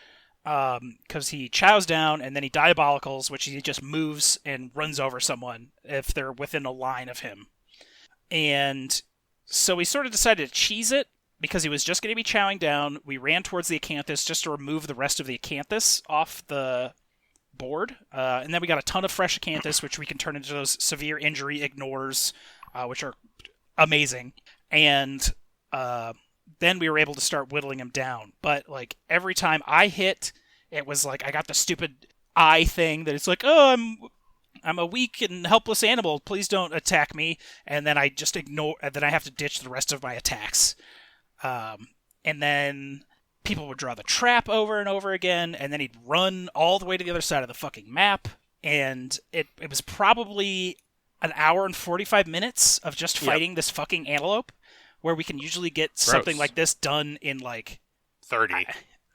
Because he chows down and then he diabolicals, which he just moves and runs over someone if they're within a line of him. And so we sort of decided to cheese it because he was just going to be chowing down. We ran towards the Acanthus just to remove the rest of the Acanthus off the board. And then we got a ton of fresh Acanthus, which we can turn into those severe injury ignores, which are amazing. And then we were able to start whittling him down. But every time I hit, it was I got the stupid eye thing that it's oh, I'm a weak and helpless animal. Please don't attack me. And then I just ignore. And then I have to ditch the rest of my attacks. And then people would draw the trap over and over again, and then he'd run all the way to the other side of the fucking map. And it was probably an hour and 45 minutes of just fighting this fucking antelope, where we can usually get something like this done in 30.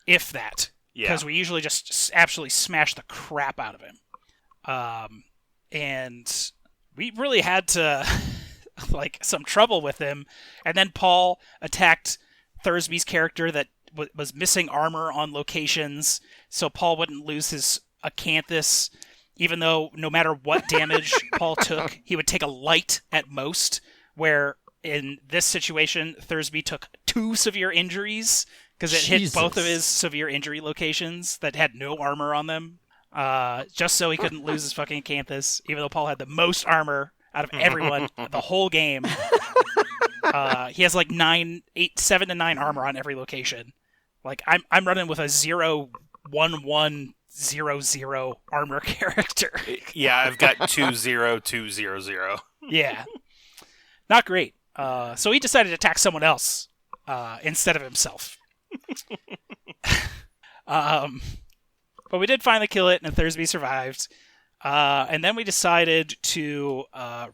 If that. Because we usually just absolutely smash the crap out of him. And we really had to some trouble with him. And then Paul attacked Thursby's character that was missing armor on locations, so Paul wouldn't lose his Acanthus, even though no matter what damage Paul took, he would take a light at most, where in this situation, Thursby took 2 severe injuries because it hit both of his severe injury locations that had no armor on them, just so he couldn't lose his fucking Acanthus, even though Paul had the most armor out of everyone the whole game. He has 7 to 9 armor on every location. I'm running with a 0-1-1-0-0 armor character. Yeah, I've got 2-0-2-0-0. Yeah. Not great. So he decided to attack someone else instead of himself. But we did finally kill it, and Thursby survived. And then we decided to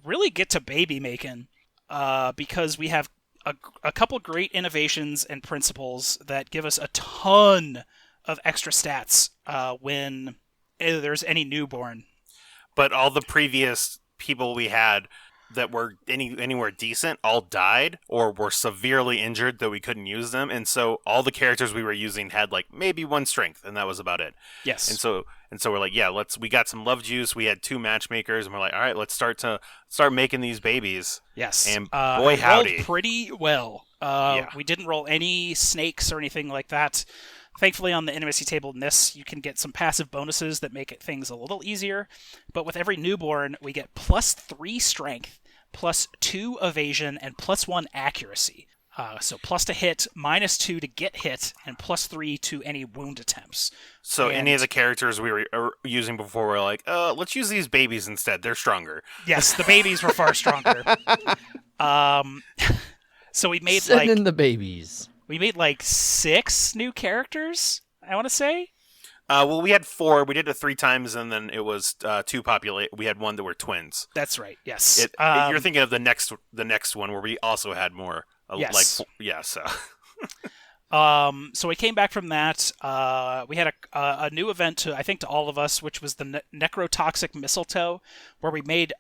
really get to baby making because we have a couple great innovations and principles that give us a ton of extra stats when there's any newborn. But all the previous people we had that were anywhere decent all died or were severely injured that we couldn't use them, and so all the characters we were using had like maybe 1 strength, and that was about it. Yes. And so we're like, yeah, we got some love juice. We had 2 matchmakers, and we're like, all right, let's start making these babies. Yes. And boy, howdy, rolled pretty well. We didn't roll any snakes or anything like that. Thankfully, on the intimacy table in this, you can get some passive bonuses that make things a little easier. But with every newborn, we get +3 strength, +2 evasion, and +1 accuracy. So plus to hit, -2 to get hit, and +3 to any wound attempts. So any of the characters we were using before were like, let's use these babies instead. They're stronger. Yes, the babies were far stronger. So we made Send in the babies. We made 6 new characters, I want to say. Well, we had 4. We did it 3 times, and then it was 2 populate. We had 1 that were twins. That's right. Yes. You're thinking of the next one where we also had more. Yes. So. So we came back from that. We had a new event to all of us, which was the Necrotoxic Mistletoe, where we made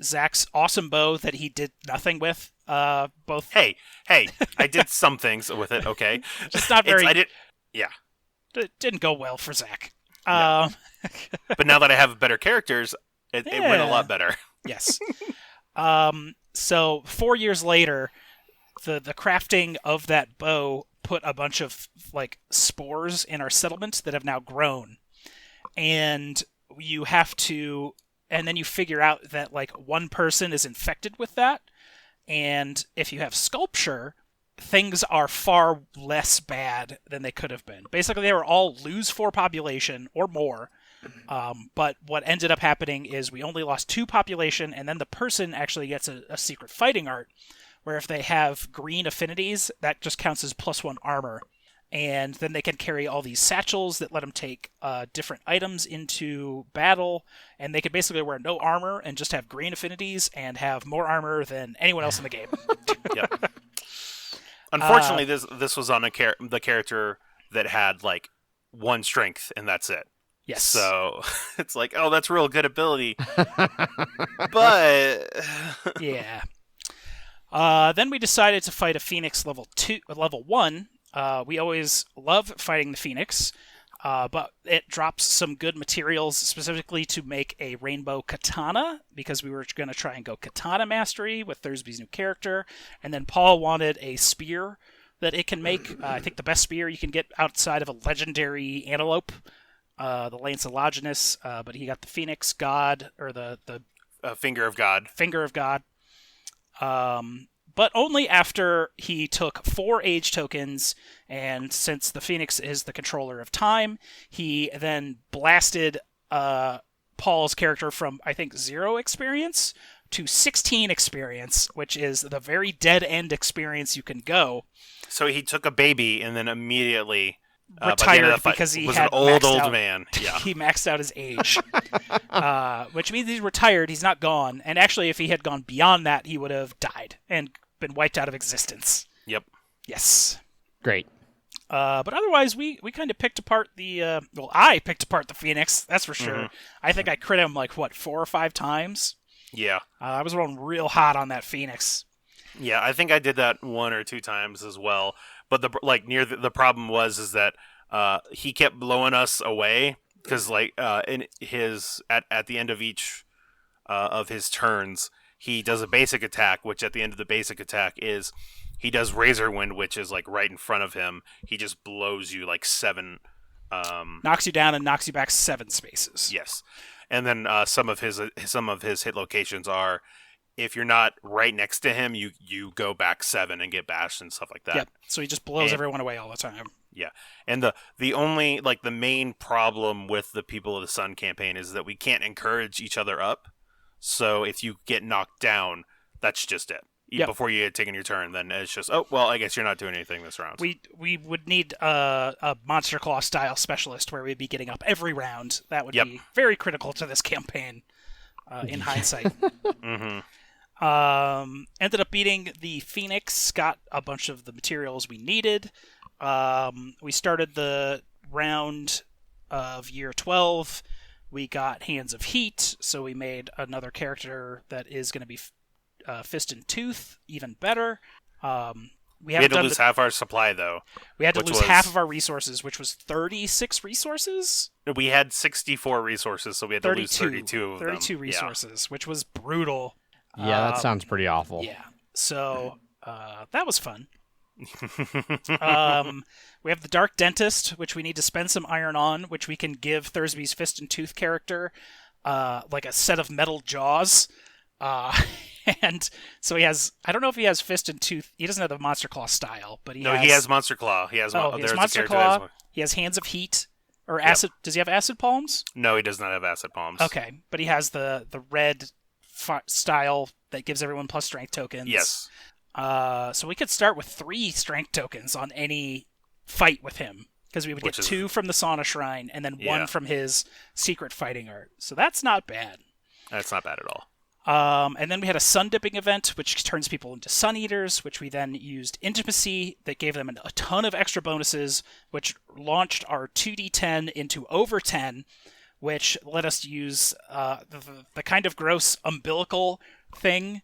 Zach's awesome bow that he did nothing with. Both. Hey! I did some things with it. Okay, just not very. Yeah. It didn't go well for Zach. No. But now that I have better characters, it went a lot better. Yes. So 4 years later, the crafting of that bow put a bunch of spores in our settlement that have now grown, and then you figure out that one person is infected with that, and if you have sculpture, things are far less bad than they could have been. Basically, they were all lose 4 population or more, but what ended up happening is we only lost 2 population, and then the person actually gets a secret fighting art, where if they have green affinities, that just counts as +1 armor. And then they can carry all these satchels that let them take different items into battle, and they could basically wear no armor and just have green affinities and have more armor than anyone else in the game. Yep. Unfortunately, this was on the character that had 1 strength, and that's it. Yes. So it's that's real good ability. But yeah. Then we decided to fight a Phoenix level 1. We always love fighting the Phoenix, but it drops some good materials specifically to make a rainbow katana, because we were going to try and go katana mastery with Thursby's new character, and then Paul wanted a spear that it can make. I think the best spear you can get outside of a legendary antelope, the Lanceologinus, but he got the Phoenix God, or the Finger of God. Finger of God. But only after he took 4 age tokens, and since the Phoenix is the controller of time, he then blasted Paul's character from, I think, 0 experience to 16 experience, which is the very dead-end experience you can go. So he took a baby and then immediately retired because he was had an old man. Yeah. He maxed out his age, which means he's retired. He's not gone. And actually, if he had gone beyond that, he would have died and been wiped out of existence. Yep. Yes. Great. But otherwise, we kind of picked apart I picked apart the Phoenix, that's for sure. Mm-hmm. I think I crit him 4 or 5 times. Yeah. I was rolling real hot on that Phoenix. Yeah, I think I did that 1 or 2 times as well. But the problem was that he kept blowing us away, because in his at the end of each of his turns, he does a basic attack, which at the end of the basic attack is he does Razor Wind, which is right in front of him. He just blows you 7. Knocks you down and knocks you back 7 spaces. Yes, and then some of his hit locations are, if you're not right next to him, you go back 7 and get bashed and stuff like that. Yep. So he just blows everyone away all the time. Yeah. And the only the main problem with the People of the Sun campaign is that we can't encourage each other up. So if you get knocked down, that's just it. Yep. Before you had taken your turn, then it's just, oh, well, I guess you're not doing anything this round. We would need a Monster Claw style specialist where we'd be getting up every round. That would be very critical to this campaign, in hindsight. Mm-hmm. Ended up beating the Phoenix, got a bunch of the materials we needed. We started the round of year 12. We got Hands of Heat, so we made another character that is going to be Fist and Tooth, even better. We had to lose half our supply, though. We had to lose half of our resources, which was 36 resources? We had 64 resources, so we had to lose 32 of them. 32 resources, which was brutal. Yeah, that sounds pretty awful. Yeah, so that was fun. We have the Dark Dentist, which we need to spend some iron on, which we can give Thursby's Fist and Tooth character like a set of metal jaws. And so he has, I don't know if he has Fist and Tooth. He doesn't have the Monster Claw style, but he has Monster Claw. He has Monster Claw. He has Hands of Heat. Or Acid. Does he have Acid Palms? No, he does not have Acid Palms. Okay, but he has the red style that gives everyone plus strength tokens. Yes. So we could start with 3 strength tokens on any fight with him, because we would get 2 from the Sauna Shrine and then 1 from his secret fighting art. So that's not bad. That's not bad at all. And then we had a sun dipping event, which turns people into sun eaters, which we then used intimacy that gave them a ton of extra bonuses, which launched our 2d10 into over 10, which let us use the kind of gross umbilical thing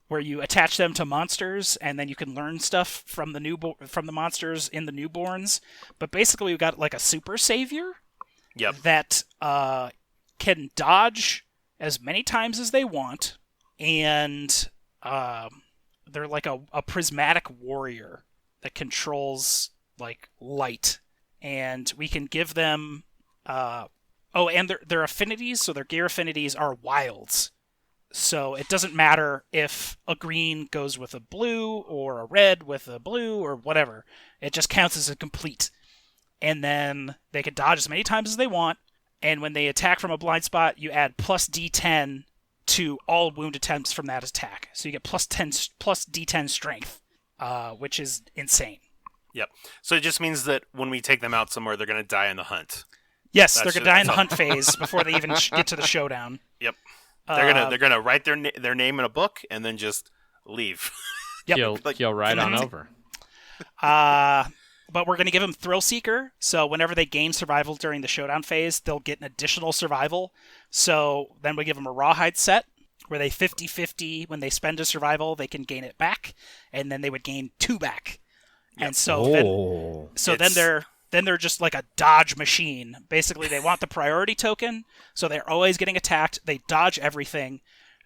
where you attach them to monsters and then you can learn stuff from the monsters in the newborns. But basically we got like a super savior that can dodge as many times as they want, and they're like a prismatic warrior that controls like light, and we can give them and their affinities, so their gear affinities are wilds, so it doesn't matter if a green goes with a blue or a red with a blue or whatever, it just counts as a complete. And then they can dodge as many times as they want. And when they attack from a blind spot, you add plus D10 to all wound attempts from that attack. So you get plus D10 strength, which is insane. Yep. So it just means that when we take them out somewhere, they're going to die in the hunt. Yes, they're going to die in the hunt phase before they even get to the showdown. Yep. They're gonna write their name in a book and then just leave. Yep. He'll ride on over. But we're going to give them Thrill Seeker, so whenever they gain survival during the showdown phase, they'll get an additional survival. So then we give them a Rawhide set, where they 50-50, when they spend a survival, they can gain it back, and then they would gain 2 back. Yep. And so then they're just like a dodge machine. Basically, they want the priority token, so they're always getting attacked, they dodge everything,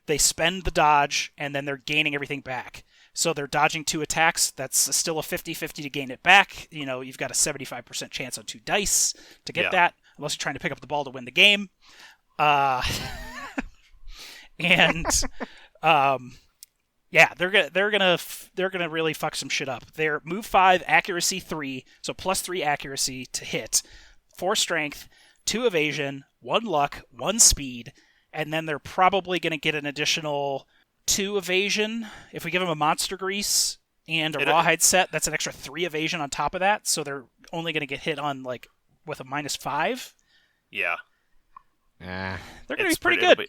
they spend the dodge, and then they're gaining everything back. So they're dodging 2 attacks. That's still a 50-50 to gain it back. You know, you've got a 75% chance on 2 dice to get that, unless you're trying to pick up the ball to win the game. They're gonna really fuck some shit up. They're move 5, accuracy 3, so plus 3 accuracy to hit, 4 strength, 2 evasion, 1 luck, 1 speed, and then they're probably gonna get an additional 2 evasion. If we give them a Monster Grease and a Rawhide set, that's an extra 3 evasion on top of that, so they're only going to get hit on like with a -5. Yeah. They're going to be pretty good.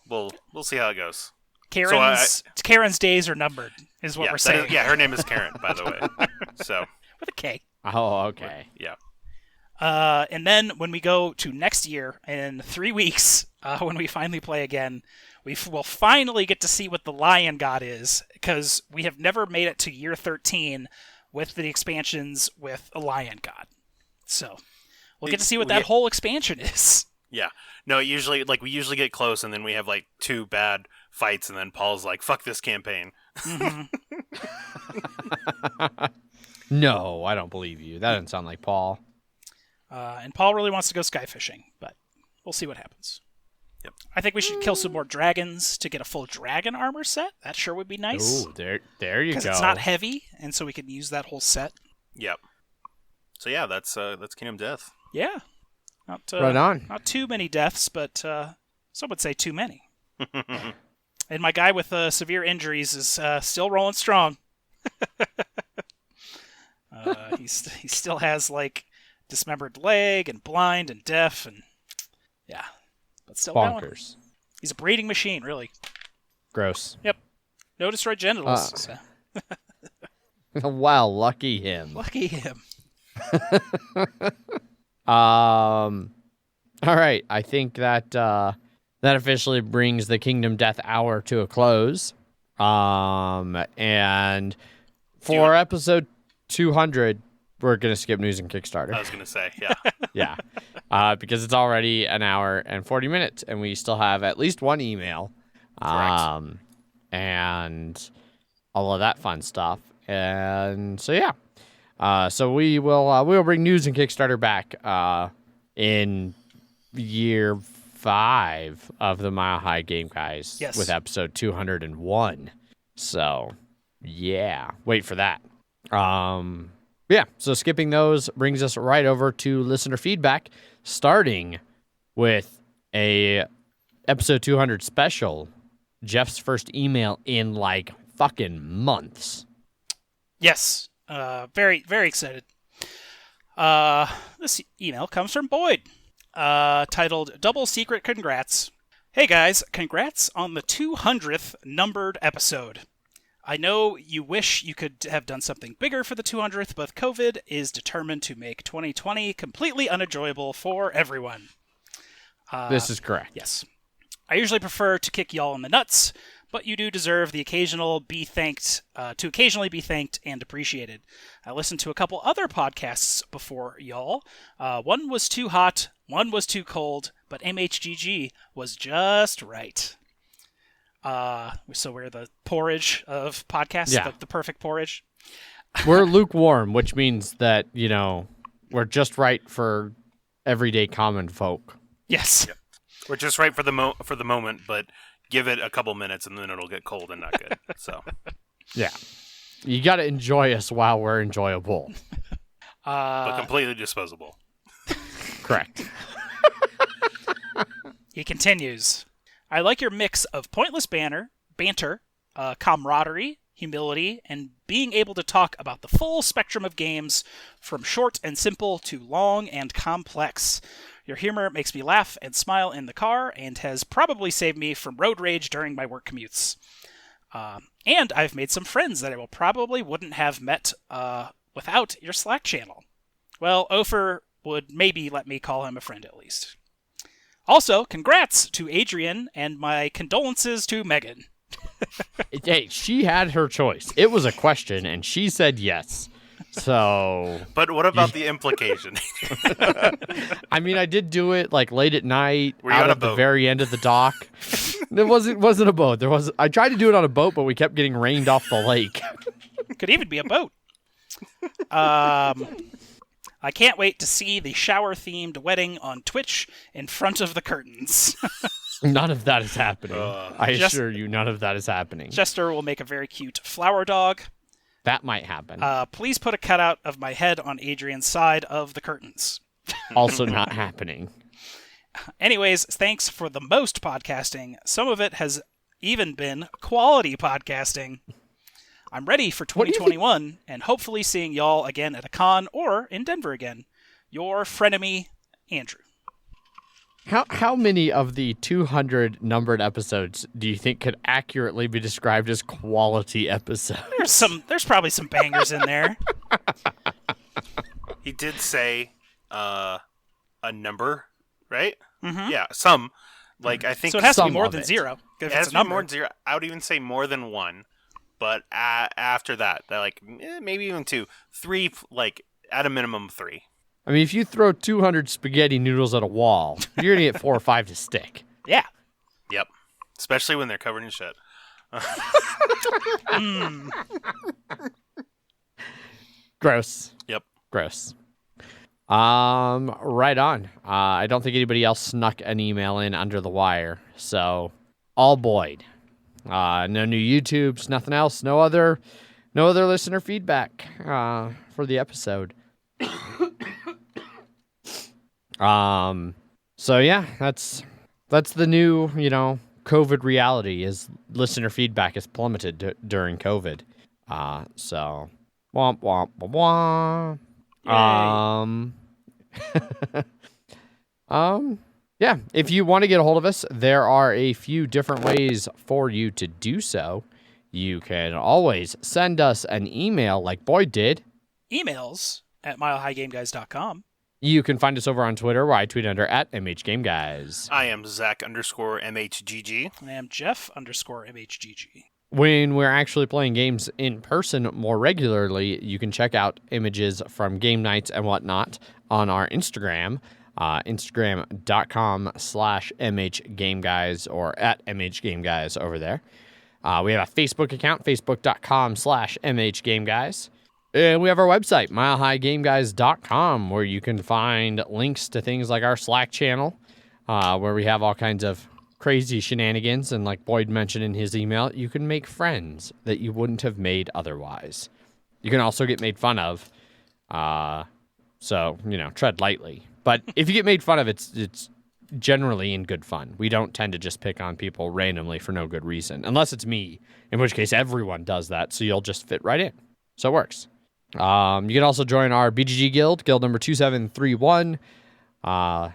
We'll see how it goes. Karen's days are numbered, is what we're saying. Her name is Karen, by the way. So with a K. Oh, okay. Yeah. And then when we go to next year, in 3 weeks, when we finally play again, we will finally get to see what the Lion God is, because we have never made it to year 13 with the expansions with a Lion God. So we'll get to see what that whole expansion is. Yeah. No, we usually get close, and then we have like 2 bad fights, and then Paul's like, "Fuck this campaign." Mm-hmm. No, I don't believe you. That doesn't sound like Paul. And Paul really wants to go sky fishing, but we'll see what happens. Yep. I think we should kill some more dragons to get a full dragon armor set. That sure would be nice. Ooh, there you go. Because it's not heavy, and so we can use that whole set. Yep. So yeah, that's Kingdom Death. Yeah. Right on. Not too many deaths, but some would say too many. And my guy with severe injuries is still rolling strong. He still has like dismembered leg and blind and deaf and but still bonkers. going. He's a breeding machine, really. Gross. Yep. No destroyed genitals. So. Wow, lucky him. Lucky him. All right, I think that that officially brings the Kingdom Death Hour to a close. And for episode 200, we're gonna skip news and Kickstarter. I was gonna say, yeah. Yeah, because it's already an hour and 40 minutes, and we still have at least one email, Correct. and all of that fun stuff. And so yeah, so we will bring news and Kickstarter back in year 5 of the Mile High Game Guys. Yes. With episode 201. So yeah, wait for that. Yeah, so skipping those brings us right over to listener feedback, starting with a episode 200 special, Jeff's first email in like fucking months. Yes. Very, very excited. This email comes from Boyd, titled Double Secret Congrats. Hey guys, congrats on the 200th numbered episode. I know you wish you could have done something bigger for the 200th, but COVID is determined to make 2020 completely unenjoyable for everyone. This is correct. Yes. I usually prefer to kick y'all in the nuts, but you do deserve the occasionally be thanked and appreciated. I listened to a couple other podcasts before y'all. One was too hot, one was too cold, but MHGG was just right. So we're the porridge of podcasts, Yeah. the perfect porridge. We're lukewarm, which means that, you know, we're just right for everyday common folk. Yes. Yep. We're just right for the moment, but give it a couple minutes and then it'll get cold and not good. So, Yeah. You got to enjoy us while we're enjoyable. but completely disposable. Correct. He continues. I like your mix of pointless banter, camaraderie, humility, and being able to talk about the full spectrum of games, from short and simple to long and complex. Your humor makes me laugh and smile in the car and has probably saved me from road rage during my work commutes. And I've made some friends that I probably wouldn't have met without your Slack channel. Well, Ofer would maybe let me call him a friend at least. Also, congrats to Adrian and my condolences to Megan. Hey, she had her choice. It was a question, and she said yes. So, But what about the implication? I mean, I did do it like late at night, Were you out on a at the boat? very end of the dock. It wasn't a boat. I tried to do it on a boat, but we kept getting rained off the lake. Could even be a boat. I can't wait to see the shower-themed wedding on Twitch in front of the curtains. None of that is happening. I Just- assure you, none of that is happening. Jester will make a very cute flower dog. That might happen. Please put a cutout of my head on Adrian's side of the curtains. Also not happening. Anyways, thanks for the most podcasting. Some of it has even been quality podcasting. I'm ready for What do you 2021 and hopefully seeing y'all again at a con or in Denver again. Your frenemy, Andrew. How many of the 200 numbered episodes do you think could accurately be described as quality episodes? There's probably some bangers in there. He did say a number, right? Mm-hmm. Yeah, some. Like, I think So it has to be some more of than it. zero. If it has it's a to be number. more than zero. I would even say more than one. But after that, they're like, maybe even two. 3, like, at a minimum 3. I mean, if you throw 200 spaghetti noodles at a wall, you're going to get 4 or 5 to stick. Yeah. Yep. Especially when they're covered in shit. Gross. Yep. Gross. Right on. I don't think anybody else snuck an email in under the wire. So, all Boyd. No new YouTubes, nothing else. No other listener feedback for the episode. So yeah, that's the new, COVID reality is listener feedback is plummeted during COVID. So womp womp womp womp. Yeah, if you want to get a hold of us, there are a few different ways for you to do so. You can always send us an email like Boyd did. Emails at milehighgameguys.com. You can find us over on Twitter, where I tweet under @MHGameGuys. I am Zach_MHGG. I am Jeff_MHGG. When we're actually playing games in person more regularly, you can check out images from game nights and whatnot on our Instagram, instagram.com/MHGameGuys or @MHGameGuys over there. We have a Facebook account, facebook.com/MHGameGuys. And we have our website, milehighgameguys.com, where you can find links to things like our Slack channel, where we have all kinds of crazy shenanigans. And like Boyd mentioned in his email, you can make friends that you wouldn't have made otherwise. You can also get made fun of. So, tread lightly. But if you get made fun of, it's generally in good fun. We don't tend to just pick on people randomly for no good reason, unless it's me, in which case everyone does that, so you'll just fit right in. So it works. You can also join our BGG guild number 2731. Not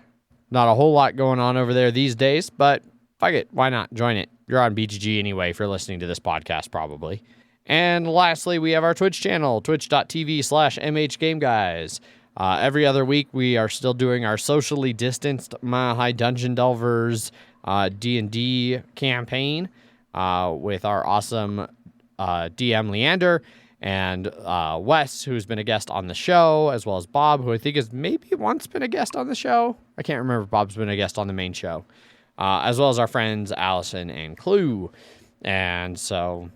a whole lot going on over there these days, but fuck it, why not? Join it. You're on BGG anyway if you're listening to this podcast, probably. And lastly, we have our Twitch channel, twitch.tv/MHGameGuys. Every other week, we are still doing our socially distanced Mile High Dungeon Delvers D&D campaign with our awesome DM Leander and Wes, who's been a guest on the show, as well as Bob, who I think has maybe once been a guest on the show. I can't remember if Bob's been a guest on the main show, as well as our friends Allison and Clue. And so,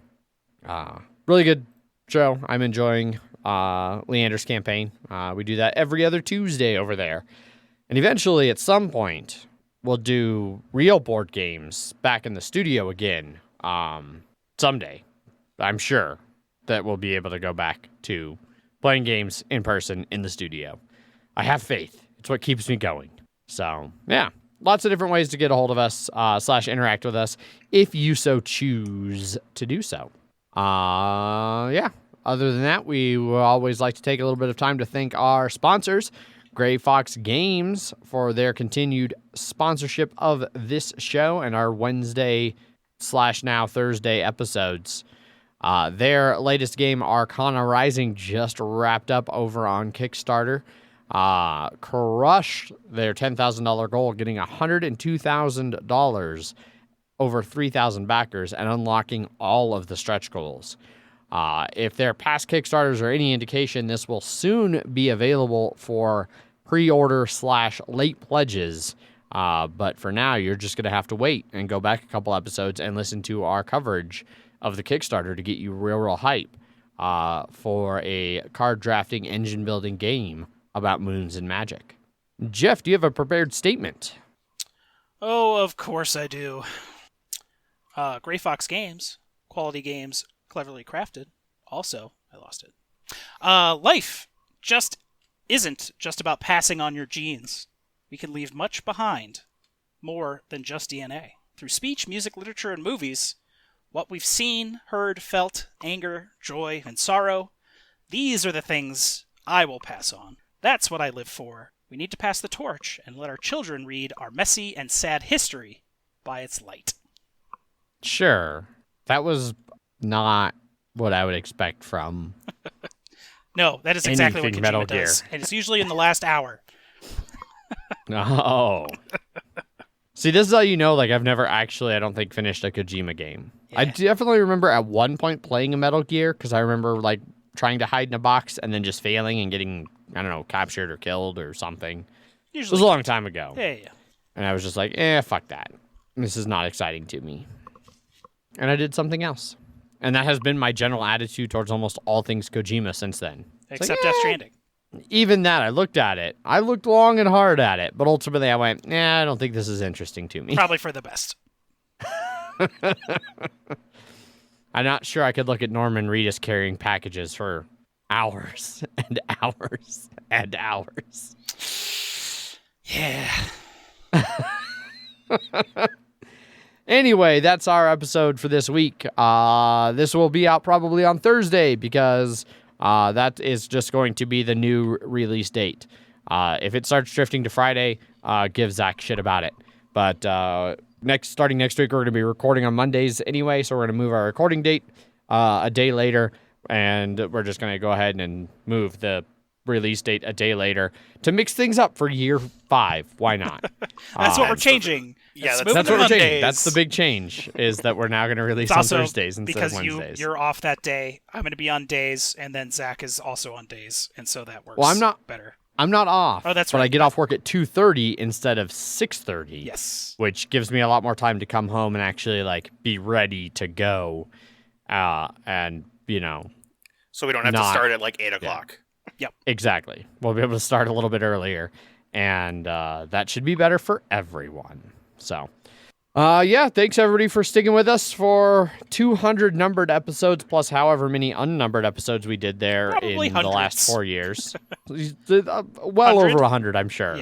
really good show. I'm enjoying Leander's campaign. We do that every other Tuesday over there. And eventually, at some point, we'll do real board games back in the studio again. Someday, I'm sure that we'll be able to go back to playing games in person in the studio. I have faith. It's what keeps me going. So, yeah, lots of different ways to get a hold of us / interact with us if you so choose to do so. Yeah. Other than that, we will always like to take a little bit of time to thank our sponsors, Gray Fox Games, for their continued sponsorship of this show and our Wednesday / now Thursday episodes. Their latest game, Arcana Rising, just wrapped up over on Kickstarter. Crushed their $10,000 goal, getting $102,000, over 3,000 backers, and unlocking all of the stretch goals. If their past Kickstarters are any indication, this will soon be available for pre-order / late pledges. But for now, you're just going to have to wait and go back a couple episodes and listen to our coverage of the Kickstarter to get you real hype for a card drafting, engine building game about moons and magic. Jeff, do you have a prepared statement? Oh, of course I do. Gray Fox Games, quality games, cleverly crafted. Also, I lost it. Life just isn't just about passing on your genes. We can leave much behind, more than just DNA. Through speech, music, literature, and movies, what we've seen, heard, felt, anger, joy, and sorrow, these are the things I will pass on. That's what I live for. We need to pass the torch and let our children read our messy and sad history by its light. Sure. That was not what I would expect from No, that is exactly what anything Metal Kojima does. Gear. And it's usually in the last hour. Oh. See, this is how you know, I've never actually, I don't think, finished a Kojima game. Yeah. I definitely remember at one point playing a Metal Gear, because I remember, trying to hide in a box and then just failing and getting, I don't know, captured or killed or something. Usually. It was a long time ago. Yeah. And I was just like, fuck that. This is not exciting to me. And I did something else. And that has been my general attitude towards almost all things Kojima since then. Except Death Stranding. Even that, I looked at it. I looked long and hard at it. But ultimately, I went, I don't think this is interesting to me. Probably for the best. I'm not sure I could look at Norman Reedus carrying packages for hours and hours and hours. Yeah. Anyway, that's our episode for this week. This will be out probably on Thursday because that is just going to be the new release date. If it starts drifting to Friday, give Zach shit about it. But starting next week, we're going to be recording on Mondays anyway, so we're going to move our recording date a day later, and we're just going to go ahead and move the release date a day later to mix things up for year 5. Why not? That's what we're changing. Yeah, It's That's moving what to we're changing. Mondays. That's the big change, is that we're now going to release It's on also Thursdays instead of because Wednesdays. you're off that day. I'm going to be on days, and then Zach is also on days, and so that works. Well, I'm not better. I'm not off. Oh, that's but right. I get off work at 2:30 instead of 6:30. Yes. Which gives me a lot more time to come home and actually be ready to go, and So we don't have to Not- start at 8 o'clock. exactly. We'll be able to start a little bit earlier, and that should be better for everyone. So, thanks everybody for sticking with us for 200 numbered episodes plus however many unnumbered episodes we did there Probably in the last hundreds. 4 years. Well 100? over 100, I'm sure.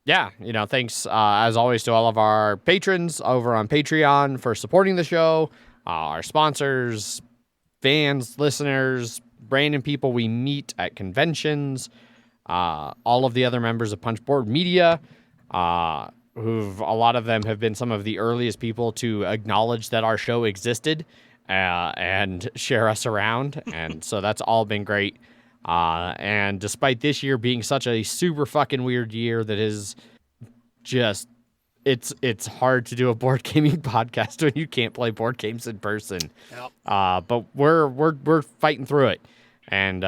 Yeah. Thanks as always to all of our patrons over on Patreon for supporting the show, our sponsors, fans, listeners, random people we meet at conventions, all of the other members of Punchboard Media, a lot of them have been some of the earliest people to acknowledge that our show existed and share us around, and so that's all been great. And despite this year being such a super fucking weird year that is just it's hard to do a board gaming podcast when you can't play board games in person. Yep. But we're fighting through it, and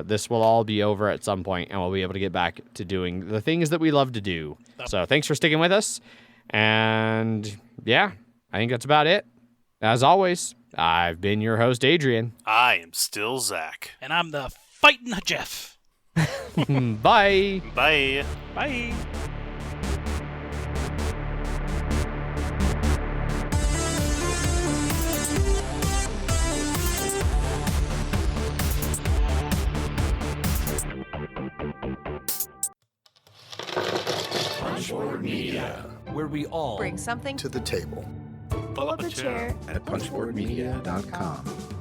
this will all be over at some point, and we'll be able to get back to doing the things that we love to do. Yep. So thanks for sticking with us, and I think that's about it. As always, I've been your host, Adrian. I am still Zach. And I'm the fighting Jeff. Bye. Bye. Bye. Punchboard Media, where we all Bring something to the table. pull up a chair at punchboardmedia.com.